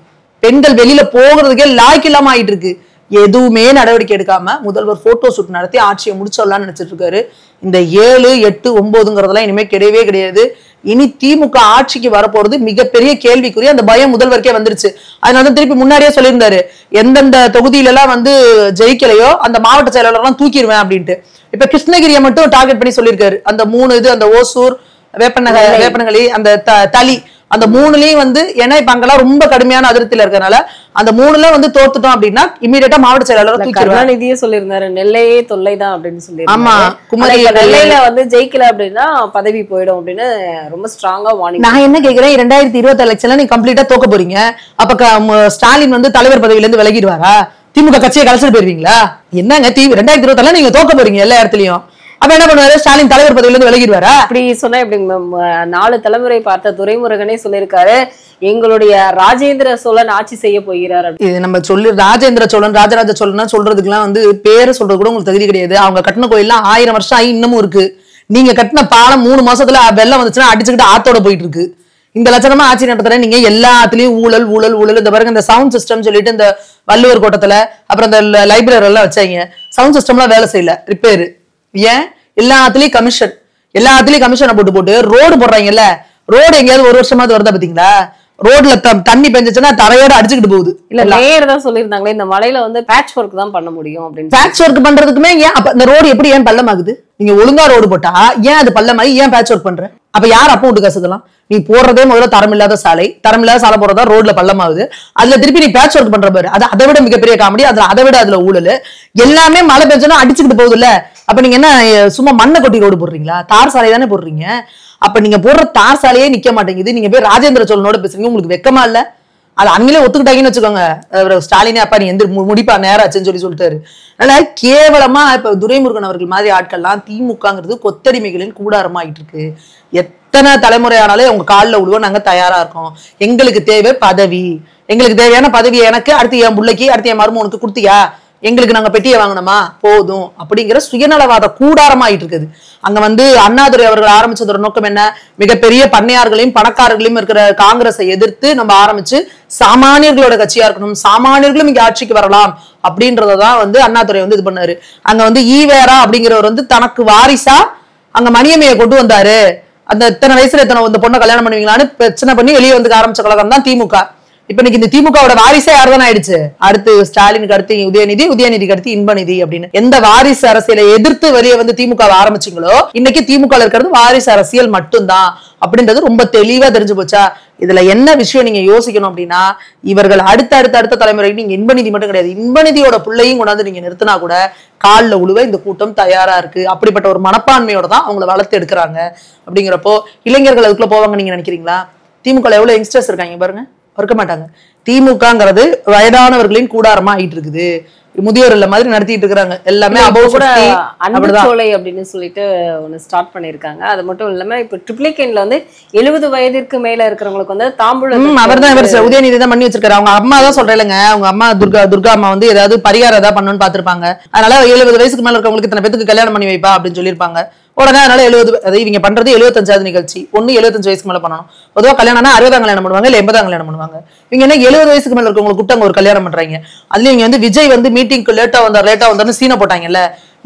பெண்கள் வெளியில போகிறதுக்கே லாய்க்கு இல்லாம ஆயிட்டு இருக்கு. எதுவுமே நடவடிக்கை எடுக்காம முதல்வர் போட்டோ ஷூட் நடத்தி ஆட்சியை முடிச்சிடலாம்னு நினைச்சிட்டு இருக்காரு. இந்த 7, 8, 9ங்கிறதெல்லாம் இனிமே கிடையவே கிடையாது. இனி திமுக ஆட்சிக்கு வரப்போறது மிகப்பெரிய கேள்விக்குரிய அந்த பயம் முதல்வருக்கே வந்துருச்சு. அதனால திருப்பி முன்னாடியே சொல்லியிருந்தாரு, எந்தெந்த தொகுதியில எல்லாம் வந்து ஜெயிக்கலையோ அந்த மாவட்ட செயலாளர் எல்லாம் தூக்கிடுவேன் அப்படின்ட்டு. இப்ப கிருஷ்ணகிரியை மட்டும் டார்கெட் பண்ணி சொல்லியிருக்காரு. அந்த 3 இது, அந்த ஓசூர், வேப்பனகளி, அந்த தளி, அந்த 3லயும் வந்து ஏன்னா இப்ப அங்கெல்லாம் ரொம்ப கடுமையான அதிருப்தியில இருக்கறனால அந்த 3ல வந்து தோத்துட்டோம் அப்படின்னா இமீடியட்டா மாவட்ட செயலாளர் தூக்கிடுவாங்க. கருணாநிதியே சொல்லியிருந்தாரு நெல்லையே தொல்லைதான் அப்படின்னு சொல்லி. ஆமா, குமரி நெல்லையில வந்து ஜெயிக்கல அப்படின்னா பதவி போயிடும் அப்படின்னு ரொம்ப ஸ்ட்ராங்கா வார்னிங். நான் என்ன கேக்குறேன், 2027 எலெக்ஷன்ல நீங்க கம்ப்ளீட்டா தோக்க போறீங்க. அப்ப ஸ்டாலின் வந்து தலைவர் பதவியில இருந்து விலகிடுவாரா? திமுக கட்சியை கலைச்சிட்டு போயிருவீங்களா? என்னங்க 2027 நீங்க தோக்க போறீங்க எல்லா இடத்துலயும். அப்ப என்ன பண்ணுவாரு? ஸ்டாலின் தலைவர் பதவியில இருந்து விலகிடுவாரா? அப்படி சொன்னா எப்படி? 4 தலைமுறை பார்த்த துரைமுருகனே சொல்லியிருக்காரு, எங்களுடைய ராஜேந்திர சோழன் ஆட்சி செய்ய போகிறார். இது நம்ம சொல்லி ராஜேந்திர சோழன் ராஜராஜ சோழன் சொல்றதுக்குலாம் வந்து பேரை சொல்றது கூட உங்களுக்கு தகுதி கிடையாது. அவங்க கட்டின கோயில்லாம் 1000 வருஷம் ஆகி இன்னமும் இருக்கு. நீங்க கட்டின பாலம் 3 மாசத்துல வெள்ளம் வந்துச்சுன்னா அடிச்சுக்கிட்டு ஆத்தோட போயிட்டு இருக்கு. இந்த லட்சணமா ஆட்சி நடத்துற நீங்க எல்லாத்துலயும் ஊழல் ஊழல் ஊழல். இந்த பாருங்க, இந்த சவுண்ட் சிஸ்டம் சொல்லிட்டு இந்த வள்ளுவர் கோட்டத்துல அப்புறம் இந்த லைப்ரரி எல்லாம் வச்சாங்க. சவுண்ட் சிஸ்டம்லாம் வேலை செய்யல, ரிப்பேரு. ஏன்? எல்லாத்துலயும் கமிஷனை போட்டு ரோடு போடுறாங்கல்ல, ரோடு எங்கேயாவது ஒரு வருஷமாவது வருதா பாத்தீங்களா? ரோட்ல தண்ணி பெஞ்சுச்சுன்னா தரையோட அடிச்சுக்கிட்டு போகுது. இல்ல மேயர் தான் சொல்லியிருந்தாங்களே இந்த மலையில வந்து பேட்ச் ஒர்க் தான் பண்ண முடியும் அப்படின்னு. பேட்ச் ஒர்க் பண்றதுக்குமே ஏன் அப்ப இந்த ரோடு எப்படி ஏன் பள்ளமாகுது? நீங்க ஒழுங்கா ரோடு போட்டா ஏன் அது பள்ளமாகி ஏன் பேட்ச் ஒர்க் பண்ற? அப்ப யார் அப்ப விட்டு கசுக்கலாம்? நீ போடுறதே முதல்ல தரமில்லாத சாலை போடுறதா ரோட்ல பள்ளமாகுது. அதுல திருப்பி நீ பேட்ச் ஒர்க் பண்ற பாரு, அது அதை விட மிகப்பெரிய காமெடி. அதுல ஊழல். எல்லாமே மழை பெஞ்சோன்னா அடிச்சுக்கிட்டு போகுது இல்ல. அப்ப நீங்க என்ன சும்மா மண்ணை கொட்டி ரோடு போடுறீங்களா? தார் சாலை தானே போடுறீங்க. அப்ப நீங்க போடுற தார் சாலையே நிக்க மாட்டேங்குது. நீங்க போய் ராஜேந்திர சோழனோட பேசுறீங்க, உங்களுக்கு வெக்கமா இல்ல? அது அவங்களே ஒத்துக்கிட்டாங்கன்னு வச்சுக்கோங்க. ஸ்டாலினே அப்பா நீ எந்த முடிப்பா நேராச்சுன்னு சொல்லிட்டாரு. அதனால கேவலமா இப்ப துரைமுருகன் அவர்கள் மாதிரி ஆட்கள்லாம் திமுகங்கிறது கொத்தடிமைகளின் கூடாரமா ஆயிட்டு இருக்கு. எத்தனை தலைமுறையானாலே உங்க காலில் விழுவ நாங்க தயாரா இருக்கோம். எங்களுக்கு தேவை பதவி, எங்களுக்கு தேவையான பதவி எனக்கு, அடுத்து என் பிள்ளைக்கு, அடுத்து என் மருமகனுக்கு கொடுத்தியா, எங்களுக்கு நாங்க பெட்டியை வாங்கணுமா போதும் அப்படிங்கிற சுயநலவாத கூடாரமா ஆயிட்டு இருக்குது. அங்க வந்து அண்ணாதுரை அவர்கள் ஆரம்பிச்சதோட நோக்கம் என்ன? மிகப்பெரிய பண்ணையார்களையும் பணக்காரர்களையும் இருக்கிற காங்கிரஸை எதிர்த்து நம்ம ஆரம்பிச்சு சாமானியர்களோட கட்சியா இருக்கணும், சாமானியர்களும் இங்க ஆட்சிக்கு வரலாம் அப்படின்றதான் வந்து அண்ணாதுரை வந்து இது பண்ணாரு. அங்க வந்து ஈவேரா அப்படிங்கிறவர் வந்து தனக்கு வாரிசா அங்க மணியம்மையை கொண்டு வந்தாரு. அந்த இத்தனை வயசுல இந்த பொண்ணை கல்யாணம் பண்ணுவீங்களான்னு பிரச்சனை பண்ணி வெளியே வந்து ஆரம்பிச்ச கழகம் தான் திமுக. இப்ப இன்னைக்கு இந்த திமுகவோட வாரிசே யார்தான் ஆயிடுச்சு? அடுத்து ஸ்டாலினுக்கு அடுத்து உதயநிதிக்கு அடுத்து இன்பநிதி அப்படின்னு எந்த வாரிசு அரசியலை எதிர்த்து வெளியே வந்து திமுக ஆரம்பிச்சீங்களோ இன்னைக்கு திமுக இருக்கிறது வாரிசு அரசியல் மட்டும்தான் அப்படின்றது ரொம்ப தெளிவா தெரிஞ்சு போச்சா? இதுல என்ன விஷயம் நீங்க யோசிக்கணும் அப்படின்னா, இவர்கள் அடுத்த தலைமுறைக்கு நீங்க இன்பநிதி மட்டும் கிடையாது, இன்பநிதியோட பிள்ளையும் கொண்டாந்து நீங்க நிறுத்தினா கூட காலில் உழுவ இந்த கூட்டம் தயாரா இருக்கு. அப்படிப்பட்ட ஒரு மனப்பான்மையோட தான் அவங்களை வளர்த்து எடுக்கிறாங்க. அப்படிங்கிறப்போ இளைஞர்கள் அதுக்குள்ள போவாங்க நீங்க நினைக்கிறீங்களா? திமுக எவ்வளவு யங்ஸ்டர்ஸ் இருக்காங்க பாருங்க, இருக்க மாட்டாங்க. திமுகங்கிறது வயதானவர்களின் கூடாரமா ஆயிட்டு இருக்குது. முதியோர் இல்ல மாதிரி நடத்திட்டு இருக்காங்க எல்லாமே. கூட அன்புச்சோலை அப்படின்னு சொல்லிட்டு ஒன்னு ஸ்டார்ட் பண்ணிருக்காங்க. அது மட்டும் இல்லாம இப்ப ட்ரிப்ளிகேன்ல வந்து 70 வயதிற்கு மேல இருக்கிறவங்களுக்கு வந்து தாம்பூலம் அவர்தான் இவர் உதயநிதி தான் பண்ணி வச்சிருக்காரு. அவங்க அம்மா தான் சொல்றேங்க, அவங்க அம்மா துர்கா அம்மா வந்து ஏதாவது பரிகாரம் ஏதாவது பண்ணணும்னு பாத்துருப்பாங்க. அதனால 70 வயசுக்கு மேல இருக்கவங்களுக்கு இத்தனை பேத்துக்கு கல்யாணம் பண்ணி வைப்பா அப்படின்னு சொல்லியிருப்பாங்க. உடனே அதனால 70 அதாவது இவங்க பண்றது 75வது நிகழ்ச்சி. 75 வயசுக்கு மேல பண்ணணும். பொதுவா கல்யாணம்னா 60ஆம் கல்யாணம் பண்ணுவாங்க, இல்ல 80ஆம் கல்யாணம் பண்ணுவாங்க. இவங்க என்ன 70 வயசுக்கு மேல இருக்கவங்க கூப்பிட்டு ஒரு கல்யாணம் பண்றாங்க. அதுலயும் இவங்க வந்து விஜய் வந்து மீட்டிங்க்கு லேட்டா வந்தாருன்னு சீனை போட்டாங்கல்ல.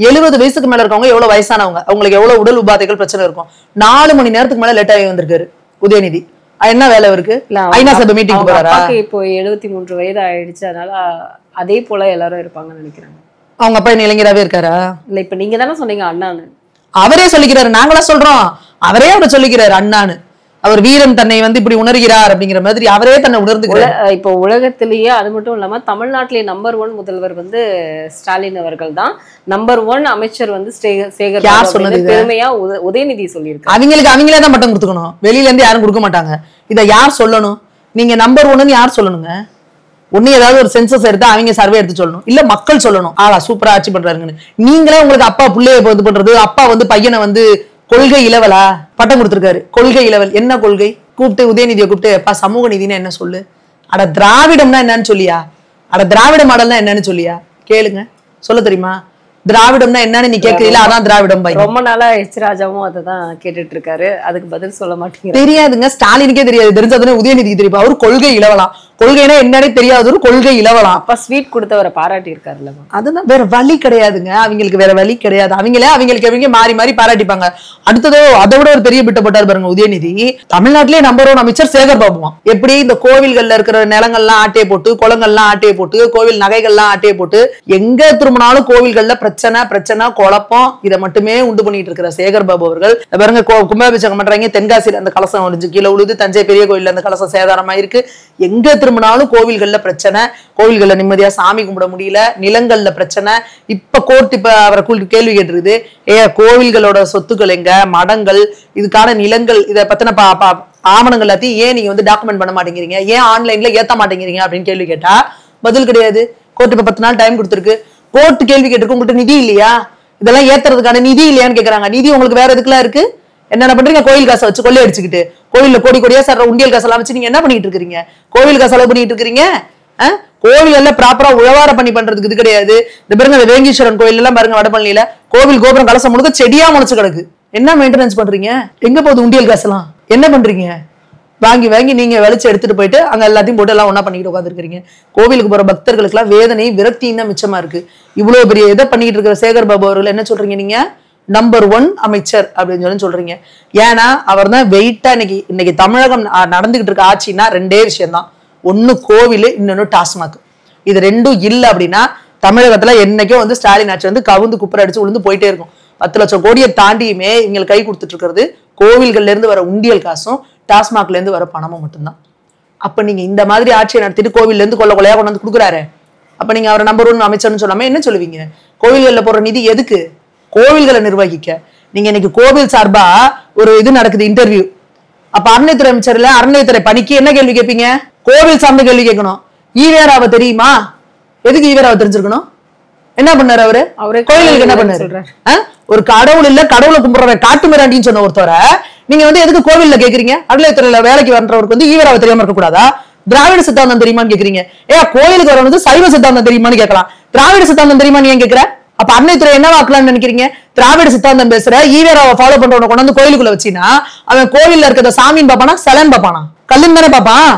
70 வயசுக்கு மேல இருக்கவங்க எவ்வளவு வயசானவங்க, அவங்களுக்கு எவ்வளவு உடல் உபாதைகள் பிரச்சனை இருக்கும். 4 மணி நேரத்துக்கு மேல லேட்டாகி வந்திருக்காரு உதயநிதி. என்ன வேலை இருக்கு? ஐநா சபை மீட்டிங் போறாரா? இப்போ 73 வயது ஆயிடுச்சு. அதனால அதே போல எல்லாரும் இருப்பாங்கன்னு நினைக்கிறாங்க. அவங்க அப்பா என்ன இளைஞராவே இருக்காரா? இல்ல இப்ப நீங்க தானே சொன்னீங்க அண்ணான்னு. அவரே சொல்லிக்கிறாரு, நாங்களா சொல்றோம். அவரே அவர் சொல்லிக்கிறாரு அண்ணான்னு. அவர் வீரன் தன்னை வந்து இப்படி உணர்கிறார் அப்படிங்கிற மாதிரி அவரே தன்னை உணர்ந்துக்கிறார். இப்போ உலகத்திலேயே அது மட்டும் இல்லாம தமிழ்நாட்டிலேயே நம்பர் 1 முதல்வர் வந்து ஸ்டாலின் அவர்கள் தான். நம்பர் 1 அமைச்சர் வந்து சேகர் யார் சொன்னது? பெருமையா உதயநிதி சொல்லியிருக்காரு. அவங்களே தான் பட்டம் கொடுத்துக்கணும், வெளியில இருந்து யாரும் கொடுக்க மாட்டாங்க. இதை யார் சொல்லணும்? நீங்க நம்பர் 1ன்னு யார் சொல்லணுங்க? ஒண்ணு ஏதாவது ஒரு சென்சஸ் எடுத்து அவங்க சர்வே எடுத்து சொல்லணும், இல்ல மக்கள் சொல்லணும் சூப்பரா ஆட்சி பண்றாருங்கன்னு. நீங்களே உங்களுக்கு அப்பா புள்ளைய இது பண்றது, அப்பா வந்து பையனை வந்து கொள்கை இளவலா பட்டம் கொடுத்திருக்காரு. கொள்கை இளவல் என்ன கொள்கை? கூப்பிட்டு உதயநிதியை கூப்பிட்டு சமூக நீதினா என்ன சொல்லு, அட திராவிடம்னா என்னன்னு சொல்லியா, அட திராவிட மாடல்னா என்னன்னு சொல்லியா கேளுங்க. சொல்ல தெரியுமா? திராவிடம்னா என்னன்னு நீ கேட்கறீல, அதான் திராவிடம். ரொம்ப நாளா எச் ராஜாவும் அததான் கேட்டுட்டு இருக்காரு. அதுக்கு பதில் சொல்ல மாட்டேங்க. தெரியாதுங்க, ஸ்டாலினுக்கே தெரியாது. தெரிஞ்சதுன்னு உதயநிதிக்கு தெரியும். அவரு கொள்கை இளவலாம். கொள்கைனா என்னன்னே தெரியாது, ஒரு கொள்கை இளவலாம். அப்ப ஸ்வீட் கொடுத்தவரை பாராட்டி இருக்காருல்ல. அதுதான் வேற வழி கிடையாதுங்க, அவங்களுக்கு வேற வழி கிடையாது. அவங்களுக்கு மாறி மாறி பாராட்டிப்பாங்க. அடுத்ததோ அதை விட ஒரு பெரிய பிட்ட போட்டார் பாருங்க உதயநிதி. தமிழ்நாட்டிலே நம்பர் 1 அமைச்சர் சேகர் பாபுவான். எப்படி இந்த கோவில்கள்ல இருக்கிற நிலங்கள்லாம் ஆட்டையை போட்டு, குளங்கள்லாம் ஆட்டையை போட்டு, கோவில் நகைகள்லாம் ஆட்டையை போட்டு, எங்க திரும்பினாலும் கோவில்கள்ல பிரச்சனை குழப்பம் இதை மட்டுமே உண்டு பண்ணிட்டு இருக்கிற சேகர் பாபு அவர்கள் பாருங்க கும்பாபிஷேகம் பண்றாங்க. தென்காசியில அந்த கலசம் ஒழிஞ்சு கீழே உழுது, தஞ்சை பெரிய கோயில்ல அந்த கலசம் சேதாரமா இருக்கு. எங்க திரும்பினாலும் கோவில்கள்ல பிரச்சனை, கோவில்கள்ல நிம்மதியா சாமி கும்பிட முடியல, நிலங்கள்ல பிரச்சனை. இப்ப கோர்ட் அவரை கேள்வி கேட்டிருக்குது, கோவில்களோட சொத்துக்கள் எங்க, மடங்கள், இதுக்கான நிலங்கள், இதை பத்தின ஆவணங்கள் எல்லாத்தையும் ஏன் நீங்க வந்து டாக்குமெண்ட் பண்ண மாட்டேங்கிறீங்க, ஏன் ஆன்லைன்ல ஏத்த மாட்டேங்கிறீங்க அப்படின்னு கேள்வி கேட்டா பதில் கிடையாது. கோர்ட் இப்ப 10 நாள் டைம் கொடுத்துருக்கு. கோர்ட் கேள்வி கேட்டிருக்கு, உங்கள்கிட்ட நிதி இல்லையா, இதெல்லாம் ஏத்துறதுக்கான நிதி இல்லையான்னு கேக்குறாங்க. நிதி உங்களுக்கு வேற எதுக்குலாம் இருக்கு? என்னென்ன பண்றீங்க? கோயில் காசை வச்சு கொள்ளை அடிச்சுக்கிட்டு, கோயில்ல கோடியா சார் உண்டியல் காசெல்லாம் வச்சு நீங்க என்ன பண்ணிட்டு இருக்கீங்க? கோவில் காசு செலவு பண்ணிட்டு இருக்கீங்க. கோவில் எல்லாம் ப்ராப்பரா உழவார பண்றதுக்கு இது கிடையாது. இந்த பாருங்க வேங்கீஸ்வரன் கோயில் எல்லாம் பாருங்க வடபழனியில கோவில் கோபுரம் கலசம் முழுக்க செடியா முளைச்சு கிடக்கு. என்ன மெயின்டெனன்ஸ் பண்றீங்க? எங்க போகுது உண்டியல் காசெல்லாம்? என்ன பண்றீங்க? வாங்கி நீங்க வெளிச்சு எடுத்துட்டு போயிட்டு அங்க எல்லாத்தையும் போட்டு எல்லாம் ஒன்னா பண்ணிட்டு உட்காந்துருக்கீங்க. கோவிலுக்கு போற பக்தர்களுக்கு எல்லாம் வேதனை விரக்தியும் தான் மிச்சமா இருக்கு. இவ்வளவு பெரிய இதை பண்ணிட்டு இருக்கிற சேகர் பாபு அவர்கள் என்ன சொல்றீங்க? நீங்க நம்பர் 1 அமைச்சர் அப்படின்னு சொல்றீங்க. ஏன்னா அவர் தான் வெயிட்டா இன்னைக்கு தமிழகம் நடந்துகிட்டு இருக்க ஆட்சின்னா 2 விஷயம் தான். ஒண்ணு கோவில், இன்னொன்னு டாஸ்மாக். இது 2 இல்ல அப்படின்னா தமிழகத்துல என்னைக்கும் வந்து ஸ்டாலின் ஆட்சி வந்து கவுந்து குப்புற அடிச்சு விழுந்து போயிட்டே இருக்கும். 10 லட்சம் கோடியை தாண்டியுமே இவங்களுக்கு கை கொடுத்துட்டு இருக்கிறது கோவில்கள்ல இருந்து வர உண்டியல் காசும் டாஸ்மாக்ல இருந்து வர பணமும் மட்டும்தான். அப்ப நீங்க இந்த மாதிரி ஆட்சியை நடத்திட்டு கோவில்ல இருந்து கொள்ளையா கொண்டு வந்து கொடுக்குறாரு. அப்ப நீங்க அவரை நம்பர் 1 அமைச்சர்னு சொல்லாம என்ன சொல்லுவீங்க? கோவில்கள்ல போற நிதி எதுக்கு? கோவில்களை நிர்வகிக்க. நீங்க இன்னைக்கு கோவில் சார்பா ஒரு இது நடக்குது, இன்டர்வியூ. அப்ப அறநிலையத்துறை அமைச்சர்ல அறநிலையத்துறை பணிக்கு என்ன கேள்வி கேட்பீங்க? கோவில் சார்ந்த கேள்வி கேட்கணும். ஈவேராவை தெரியுமா? எதுக்கு ஈவேராவை தெரிஞ்சிருக்கணும்? என்ன பண்ணாரு அவரு? கோயிலுக்கு என்ன பண்ணாரு? ஒரு கடவுள் இல்ல, கடவுளை கும்பிடுற காட்டு மிராண்டின்னு சொன்ன ஒருத்தர நீங்க வந்து எதுக்கு கோவில்ல கேக்குறீங்க? அறநிலையத்துறையில வேலைக்கு வரன்றவருக்கு வந்து ஈவேராவை தெரியாம இருக்க கூடாதா? திராவிட சித்தாந்தம் தெரியுமான்னு கேக்குறீங்க. கோயிலுக்கு வரவங்க சைவ சித்தாந்தம் தெரியுமான்னு கேட்கலாம். திராவிட சித்தாந்தம் தெரியுமான்னு ஏன் கேக்குற? அப்ப அறநிலையத்துறை என்ன வாக்கலாம்னு நினைக்கிறீங்க? திராவிட சித்தாந்தம் பேசுற ஈவேராவை ஃபாலோ பண்றவனை கொண்டு வந்து கோயிலுக்குள்ள வச்சினா அவன் கோவில்ல இருக்கிற சாமின்னு பாப்பானா, சலன் பாப்பானா? கல்லுன்னு தானே பாப்பான்.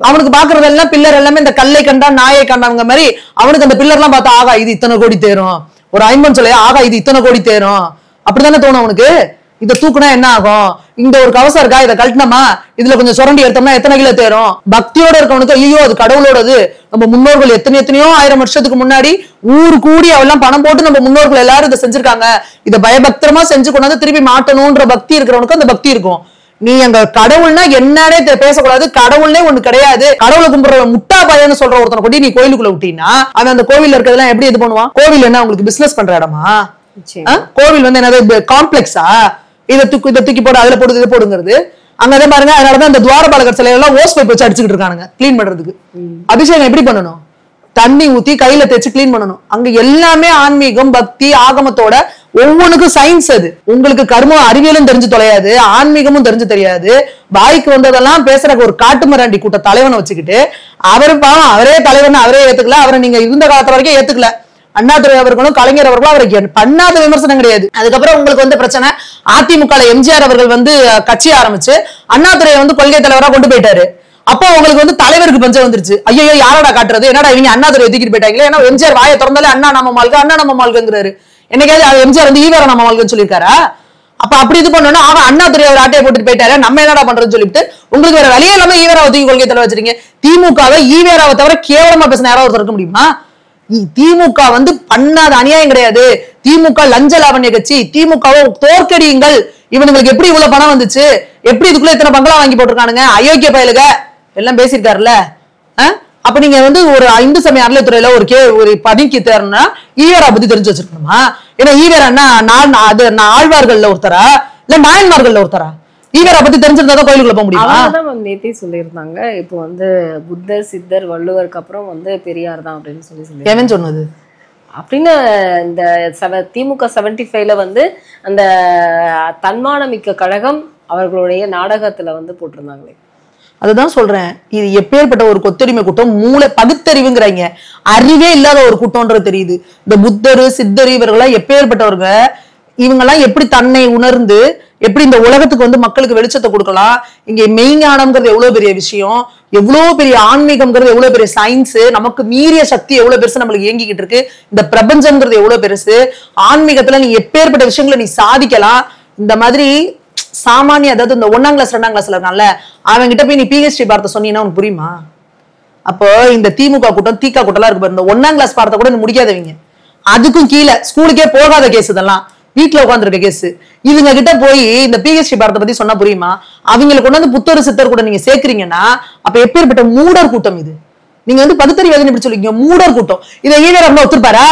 அவனுக்கு பாக்குறதெல்லாம் பில்லர் எல்லாமே இந்த கல்லை கண்டா நாயை கண்டாங்க மாதிரி அவனுக்கு அந்த பில்லர் எல்லாம் பார்த்தா ஆகா இது இத்தனை கோடி தேரும், ஒரு ஐம்பன் சொல்ல ஆகா இது இத்தனை கோடி தேரும், அப்படித்தானே தோணும் அவனுக்கு. இதை தூக்குனா என்ன ஆகும்? இந்த ஒரு கவசம் இருக்கா, இதை கழட்டினமா இதுல கொஞ்சம் சுரண்டி எடுத்தோம்னா எத்தனை கிலோ தேரும்? பக்தியோட இருக்கவனுக்கு ஐயோ அது கடவுளோடது, நம்ம முன்னோர்கள் எத்தனையோ 1000 வருஷத்துக்கு முன்னாடி ஊரு கூடி அவெல்லாம் பணம் போட்டு நம்ம முன்னோர்கள் எல்லாரும் இதை செஞ்சிருக்காங்க, இதை பயபக்தமா செஞ்சு கொண்டாந்து திருப்பி மாட்டணும்ன்ற பக்தி இருக்கிறவனுக்கு அந்த பக்தி இருக்கும். நீ அங்க கடவுள்னா என்னன்னே பேசக்கூடாது, கடவுள்னே ஒண்ணு கிடையாது, கடவுளை கும்பிடுற முட்டா பயன்னு சொல்ற ஒருத்தனை கொண்டு நீ கோயிலுக்குள்ள விட்டீங்கன்னா அவன் அந்த கோவில்ல இருக்கிறதெல்லாம் எப்படி இது பண்ணுவான்? கோவில் என்ன உங்களுக்கு பிசினஸ் பண்ற இடமா? கோவில் வந்து என்னது காம்ப்ளெக்ஸா? இதை தூக்கி போடு, அதுல போடுது, இதை போடுங்கிறது. அங்கதான் பாருங்க, அதனாலதான் அந்த துவாரபாலகர் சிலையெல்லாம் ஓஸ் பைப் வச்சு அடிச்சுக்கிட்டு இருக்கானுங்க கிளீன் பண்றதுக்கு. அபிஷேகம் எப்படி பண்ணணும்? தண்ணி ஊத்தி கையில தேய்ச்சி கிளீன் பண்ணணும். அங்க எல்லாமே ஆன்மீகம், பக்தி, ஆகமத்தோட ஒவ்வொன்றுக்கும் சயின்ஸ். அது உங்களுக்கு கர்ம அறிவியலும் தெரிஞ்சு தொலையாது, ஆன்மீகமும் தெரிஞ்சு தெரியாது. வாய்க்கு வந்ததெல்லாம் பேசுற ஒரு காட்டுமராண்டி கூட்ட தலைவனை வச்சுக்கிட்டு அவரு பாவம் அவரே தலைவன் அவரே ஏத்துக்கல. அவரை நீங்க இருந்த காலத்துல வரைக்கும் ஏத்துக்கல. அண்ணாதுரை அவர்களும் கலைஞர் அவர்களும் அவருக்கு பண்ணாத விமர்சனம் கிடையாது. அதுக்கப்புறம் உங்களுக்கு வந்து பிரச்சனை, அதிமுக எம்ஜிஆர் அவர்கள் வந்து கட்சி ஆரம்பிச்சு அண்ணாதுரையை வந்து கொள்கை தலைவரா கொண்டு போயிட்டாரு. அப்போ உங்களுக்கு வந்து தலைவருக்கு பஞ்சம் வந்துருச்சு. ஐயோ யாரோட காட்டுறது, என்னடா இவங்க அண்ணாதுரை தூக்கிட்டு போயிட்டாங்களே. ஏன்னா எம்ஜிஆர் வாயை திறந்தாலே அண்ணா நம்ம மால்குங்கிறாரு. என்னைக்காவது எம்ஜிஆர் வந்து ஈவேரா நம்ம மால்குன்னு சொல்லியிருக்காரா? அப்ப அப்படி இது பண்ணோம்னா ஆக அண்ணாதுரை அவர் ஆட்டையை போட்டுட்டு போயிட்டாரு, நம்ம என்னடா பண்றதுன்னு சொல்லிட்டு உங்களுக்கு வேற வழியே இல்லாம ஈவேராவை தூக்கி கொள்கை தலைவர் வச்சிருக்கீங்க. திமுகவை ஈவேராவை தவிர கேவலமா பேசின யாராவது இருக்க முடியுமா? திமுக வந்து பண்ணாத அநியாயம் கிடையாது. திமுக லஞ்ச லாவண்ய கட்சி. திமுகவை தோற்கடியுங்கள். இவனுங்களுக்கு எப்படி இவ்வளவு பணம் வந்துச்சு, எப்படி இதுக்குள்ள இத்தனை பங்களா வாங்கி போட்டிருக்கானுங்க, அயோக்கிய பயலுக எல்லாம் பேசியிருக்காருல்ல. அப்ப நீங்க வந்து ஒரு இந்து சமய அறநிலையத்துறையில ஒரு பதவிக்கு தேர்னா ஈவேரா பத்தி தெரிஞ்சு வச்சிருக்கணுமா? ஏன்னா ஈவேரா அது ஆழ்வார்கள்ல ஒருத்தரா இல்ல நாயன்மார்கள்ல ஒருத்தரா? ஈவேரா பத்தி தெரிஞ்சிருந்தா கோயிலுக்குள்ள போக முடியுமா? நேத்தே சொல்லியிருந்தாங்க. இப்போ வந்து புத்தர், சித்தர், வள்ளுவருக்கு அப்புறம் வந்து பெரியார் தான் அப்படின்னு சொல்லி எவன் சொன்னது அப்படின்னு இந்த திமுக 75ல வந்து அந்த தன்மானமிக்க கழகம் அவர்களுடைய நாடகத்துல வந்து போட்டிருந்தாங்களே. அதுதான் சொல்றேன், இது எப்பேற்பட்ட ஒரு கொத்தடிமை கூட்டம், மூளை பகுத்தறிவுங்கிறாங்க, அறிவே இல்லாத ஒரு கூட்டம்ன்றது தெரியுது. இந்த புத்தரு சித்தரு இவர்கள்லாம் எப்பேற்பட்டவங்க, இவங்கெல்லாம் எப்படி தன்னை உணர்ந்து எப்படி இந்த உலகத்துக்கு வந்து மக்களுக்கு வெளிச்சத்தை கொடுக்கலாம். இங்க மெய்ஞானம்ங்கிறது எவ்வளவு பெரிய விஷயம், எவ்வளவு பெரிய ஆன்மீகம்ங்கிறது எவ்வளவு பெரிய சயின்ஸ், நமக்கு மீறிய சக்தி எவ்வளவு பெருசு நம்மளுக்கு இயங்கிக்கிட்டு இருக்கு, இந்த பிரபஞ்சம்ங்கிறது எவ்வளவு பெருசு, ஆன்மீகத்துல நீ எப்பேற்பட்ட விஷயங்களை நீ சாதிக்கலாம். இந்த மாதிரி சாமானிய, அதாவது இந்த 1ஆம் கிளாஸ் 2ஆம் கிளாஸ்ல இருக்கான்ல அவன் கிட்ட போய் நீ PhD பார்த்த சொன்னீங்கன்னா உனக்கு புரியுமா? அப்போ இந்த திமுக கூட்டம் தீக்கா கூட்டம்லாம் இருக்கு பாரு, இந்த 1ஆம் கிளாஸ் பார்த்த கூட முடிக்காதவங்க, அதுக்கும் கீழே ஸ்கூலுக்கே போகாத கேஸ், இதெல்லாம் வீட்டுல உட்காந்துருக்க கேஸ். இவங்க கிட்ட போய் இந்த PhD பாரத்தை பத்தி சொன்னா புரியுமா? அவங்களுக்கு கொண்டு வந்து புத்தர் சித்தர் கூட நீங்க சேர்க்கிறீங்கன்னா அப்ப எப்பேற்பட்ட மூடர் கூட்டம் இது. நீங்க வந்து பகுத்தறிவு வேதனை இப்படி சொல்லிங்க, மூடர் கூட்டம். இதை ஈவேரா ஒத்துருப்பாரா?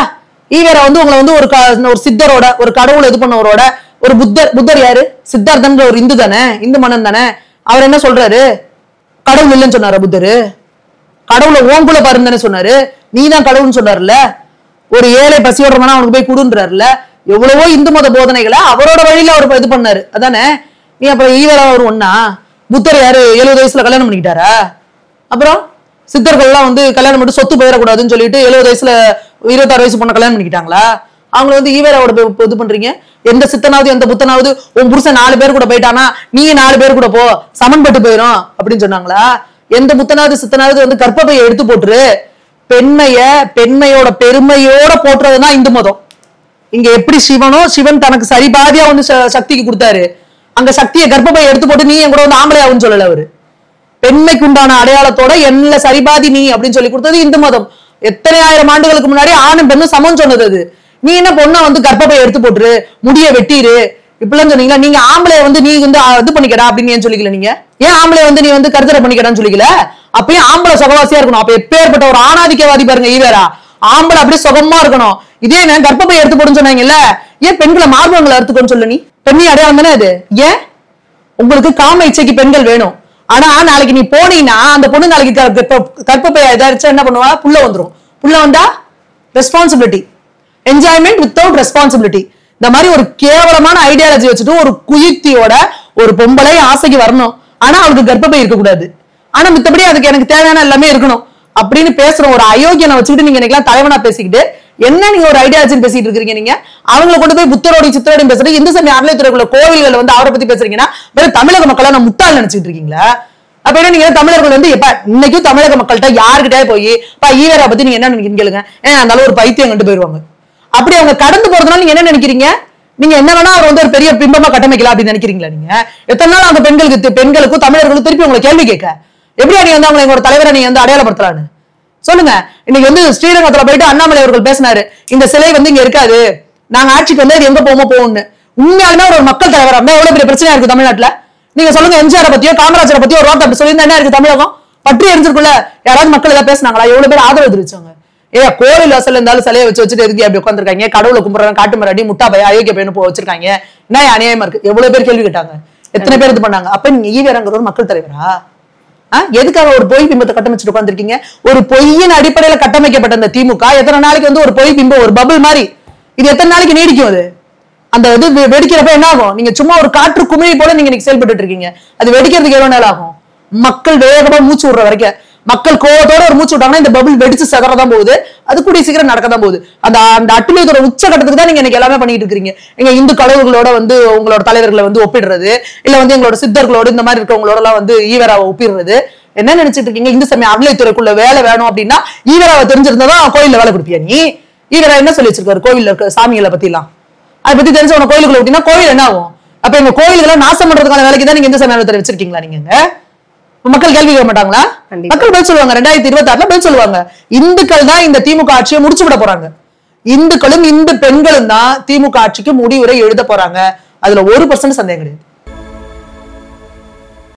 ஈவேரா வந்து உங்களை வந்து ஒரு சித்தரோட, ஒரு கடவுளை இது பண்ணவரோட, ஒரு புத்தர் யாரு? சித்தார்த்தன்ற ஒரு இந்து தானே, இந்து மன்னன் தானே. அவர் என்ன சொல்றாரு? கடவுள் இல்லைன்னு சொன்னாரா புத்தரு? கடவுளை ஓங்குல பாருன்னு தானே சொன்னாரு. நீதான் கடவுள்னு சொன்னார்ல. ஒரு ஏழை பசியோடுறவனா அவனுக்கு போய் கொடுன்றாருல. எவ்வளவோ இந்து மத போதனைகளை அவரோட வழியில அவர் இது பண்ணாரு. அதானே நீ அப்புறம் ஈவேரா ஒரு ஒன்னா? புத்தர் யாரு 70 வயசுல கல்யாணம் பண்ணிக்கிட்டாரா? அப்புறம் சித்தர்கள்லாம் வந்து கல்யாணம் பண்ணி சொத்து போயிடக்கூடாதுன்னு சொல்லிட்டு 70 வயசுல 26 வயசு பொண்ணை கல்யாணம் பண்ணிக்கிட்டாங்களா? அவங்க வந்து ஈவேராவோட இது பண்றீங்க. எந்த சித்தனாவது எந்த புத்தனாவது உன் புருஷன் 4 பேர் கூட போயிட்டானா நீ 4 பேர் கூட போ, சமன்பட்டு போயிடும் அப்படின்னு சொன்னாங்களா? எந்த புத்தனாவது சித்தனாவது வந்து கர்ப்பப்பையை எடுத்து போட்டுரு, பெண்மையோட பெருமையோட போட்டுறதுதான் இந்து மதம். இங்க எப்படி சிவன் தனக்கு சரிபாதியா வந்து சக்திக்கு கொடுத்தாரு, அங்க சக்தியை கர்ப்பப்பையை எடுத்து போட்டு நீ என் கூட வந்து ஆம்பளையாவுன்னு சொல்லல. அவரு பெண்மைக்கு உண்டான அடையாளத்தோட என்ன சரிபாதி நீ அப்படின்னு சொல்லி கொடுத்தது இந்து மதம். எத்தனை ஆயிரம் ஆண்டுகளுக்கு முன்னாடி ஆணும் பெண்ணும் சமம் சொன்னது அது. நீ என்ன பொண்ணை வந்து கர்ப்பப்பையை எடுத்து போட்டுரு, முடிய வெட்டிரு இப்படிலாம் சொன்னீங்களா? நீங்க ஆம்பளைய வந்து நீ வந்து இது பண்ணிக்கடா அப்படின்னு ஏன் சொல்லிக்கல? நீங்க ஏன் ஆம்பளைய வந்து நீ வந்து கருத்தரை பண்ணிக்கடான்னு சொல்லிக்கல? அப்பயும் ஆம்பளை சுகவாசியா இருக்கணும். அப்ப எப்பேற்பட்ட ஒரு ஆணாதிக்கவாதி பாருங்க ஈவேரா. ஆம்பளை அப்படியே சுகமா இருக்கணும். இதே நான் கர்ப்பப்பையை எடுத்து போடுன்னு சொன்னாங்கல்ல, ஏன் பெண்களை மார்பகங்களை அறுத்துக்கோன்னு சொல்ல? நீ பெண்ணி அடையாளம் தானே அது. ஏன் உங்களுக்கு காம இச்சைக்கு பெண்கள் வேணும். ஆனா நாளைக்கு நீ போனீங்கன்னா அந்த பொண்ணு நாளைக்கு கர்ப்பப்பையை எதாச்சும் என்ன பண்ணுவா? புள்ள வந்துடும். புள்ள வந்தா ரெஸ்பான்சிபிலிட்டி, என்ஜாய்மெண்ட் வித்தவுட் ரெஸ்பான்சிபிலிட்டி. இந்த மாதிரி ஒரு கேவலமான ஐடியாலஜி வச்சுட்டு ஒரு குயுக்தியோட ஒரு பொம்பளை ஆசைக்கு வரணும். ஆனா அவளுக்கு கர்ப்பப்பை இருக்கக்கூடாது. ஆனா மித்தபடி அதுக்கு எனக்கு தேவையான எல்லாமே இருக்கணும் அப்படின்னு பேசுற ஒரு அயோக்கியனை வச்சுக்கிட்டு நீங்க இன்னைக்கு தலைவனா பேசிக்கிட்டு என்ன நீங்க ஒரு ஐடியாலஜி பேசிட்டு இருக்கீங்க? நீங்க அவங்களை கொண்டு போய் புத்தரோட சித்தரோடையும் பேசுறது, இந்து சமய அறநிலையத்துறைக்குள்ள கோவில்கள் வந்து அவரை பத்தி பேசுறீங்கன்னா வெறும் தமிழக மக்கள் நான் முட்டாள் நினைச்சிட்டு இருக்கீங்களா? அப்ப என்ன நீங்க தமிழர்கள் வந்து எப்ப இன்னைக்கும் தமிழக மக்கள்கிட்ட யாருக்கிட்டே போய் ஈவேரா பத்தி நீங்க என்ன நினைக்கிறீங்க கேளுங்க. அந்த ஒரு பைத்தியம் கண்டு போயிருவாங்க. அப்படி அவங்க கடந்து போறதுனால நீங்க என்ன நினைக்கிறீங்க? நீங்க என்ன வேணா அவர் வந்து ஒரு பெரிய பிம்பமா கட்டமைக்கலாம் அப்படின்னு நினைக்கிறீங்களா? நீங்க எத்தனை நாள் அந்த பெண்களுக்கும் தமிழர்களுக்கும் திருப்பி உங்களை கேள்வி கேட்க எப்படியா நீங்க வந்து அவங்க எங்களோட தலைவரை நீங்க வந்து அடையாளப்படுத்தலான்னு சொல்லுங்க. இன்னைக்கு வந்து ஸ்ரீரங்கத்துல போயிட்டு அண்ணாமலை அவர்கள் பேசினாரு, இந்த சிலை வந்து இங்க இருக்காது, நாங்க ஆட்சிக்கு வந்து எங்க போகும்னு. உண்மையாலுமே ஒரு மக்கள் தலைவரா எவ்வளவு பெரிய பிரச்சனையா இருக்கு தமிழ்நாட்டுல? நீங்க சொல்லுங்க, எம்ஜிஆர் பத்தியோ காமராஜரை பத்தியோ ஒரு வார்த்தை அப்படி சொல்லியிருந்தா என்ன இருக்கு? தமிழகம் பற்றி எரிஞ்சிருக்குள்ள யாராவது மக்கள் ஏதாவது பேசினாங்களா? எவ்வளவு பேர் ஆதரவு தெரிவிச்சாங்க? கோவில் வாசல் இருந்தாலும் சிலையை வச்சுட்டு எதுக்கு அப்படி உட்காந்துருக்காங்க? கடவுளை கும்பிடுறாங்க, காட்டு மிராடி முட்டா பைய அயோக்கிய பையனு வச்சிருக்காங்க. என்ன அநியாயமா இருக்கு? எவ்வளவு பேர் கேள்வி கேட்டாங்க, எத்தனை பேர் இது பண்ணாங்க. அப்ப நீங்க ஈவேராங்கிறவர் மக்கள் தலைவரா? எதுக்காக ஒரு பொய் பிம்பத்தை கட்டமைச்சிட்டு உட்காந்துருக்கீங்க? ஒரு பொய்யின் அடிப்படையில கட்டமைக்கப்பட்ட இந்த திமுக எத்தனை நாளைக்கு வந்து ஒரு பொய் பிம்பம், ஒரு பபிள் மாதிரி இது எத்தனை நாளைக்கு நீடிக்கும்? அது அந்த இது வெடிக்கிறப்ப என்ன ஆகும்? நீங்க சும்மா ஒரு காற்று குமிழி போல நீங்க செயல்பட்டு இருக்கீங்க. அது வெடிக்கிறதுக்கு எவ்வளவு நாள் ஆகும்? மக்கள் வேகமா மூச்சு விடுற வரைக்கும், மக்கள் கோவத்தோட ஒரு மூச்சு விட்டாங்கன்னா இந்த பபிள் வெடிச்சு சகரதான் போகுது. அது கூடிய சீக்கிரம் நடக்கதான் போகுது. அந்த அந்த அட்டுழியத்தோட உச்சகட்டத்துக்கு தான் நீங்க எனக்கு எல்லாமே பண்ணிட்டு இருக்கீங்க. எங்க இந்து கடவுள்களோட வந்து உங்களோட தலைவர்களை வந்து ஒப்பிடுறது, இல்ல வந்து எங்களோட சித்தர்களோட இந்த மாதிரி இருக்கவங்களோட எல்லாம் வந்து ஈவராவை ஒப்பிடுறது. என்ன நினைச்சிட்டு இருக்கீங்க? இந்து சமய அறநிலைத்துறைக்குள்ள வேலை வேணும் அப்படின்னா ஈவராவை தெரிஞ்சிருந்தா கோயில்ல வேலை கொடுப்பியா நீ? ஈவரா என்ன சொல்லி வச்சிருக்காரு கோவில்ல இருக்க சாமிகளை பத்தி எல்லாம்? அதை பத்தி தெரிஞ்ச உன கோயிலுக்குள்ள விட்டீங்கன்னா கோயில் என்ன ஆகும்? அப்ப எங்க கோயில்களை நாசம் பண்றதுக்கான வேலைக்கு தான் நீங்க இந்து சமய அறநிலையத்துறை வச்சிருக்கீங்களா? நீங்க மக்கள் கேள்வி கேட்க மாட்டாங்களா? மக்கள் பதில் சொல்லுவாங்க. 2026 பதில் சொல்லுவாங்க. இந்துக்கள் தான் இந்த திமுக ஆட்சியை முடிச்சு விட போறாங்க. இந்துக்களும் இந்து பெண்களும் தான் திமுக ஆட்சிக்கு முடிவுரை எழுத போறாங்க. அதுல 1% சந்தேகம் கிடையாது.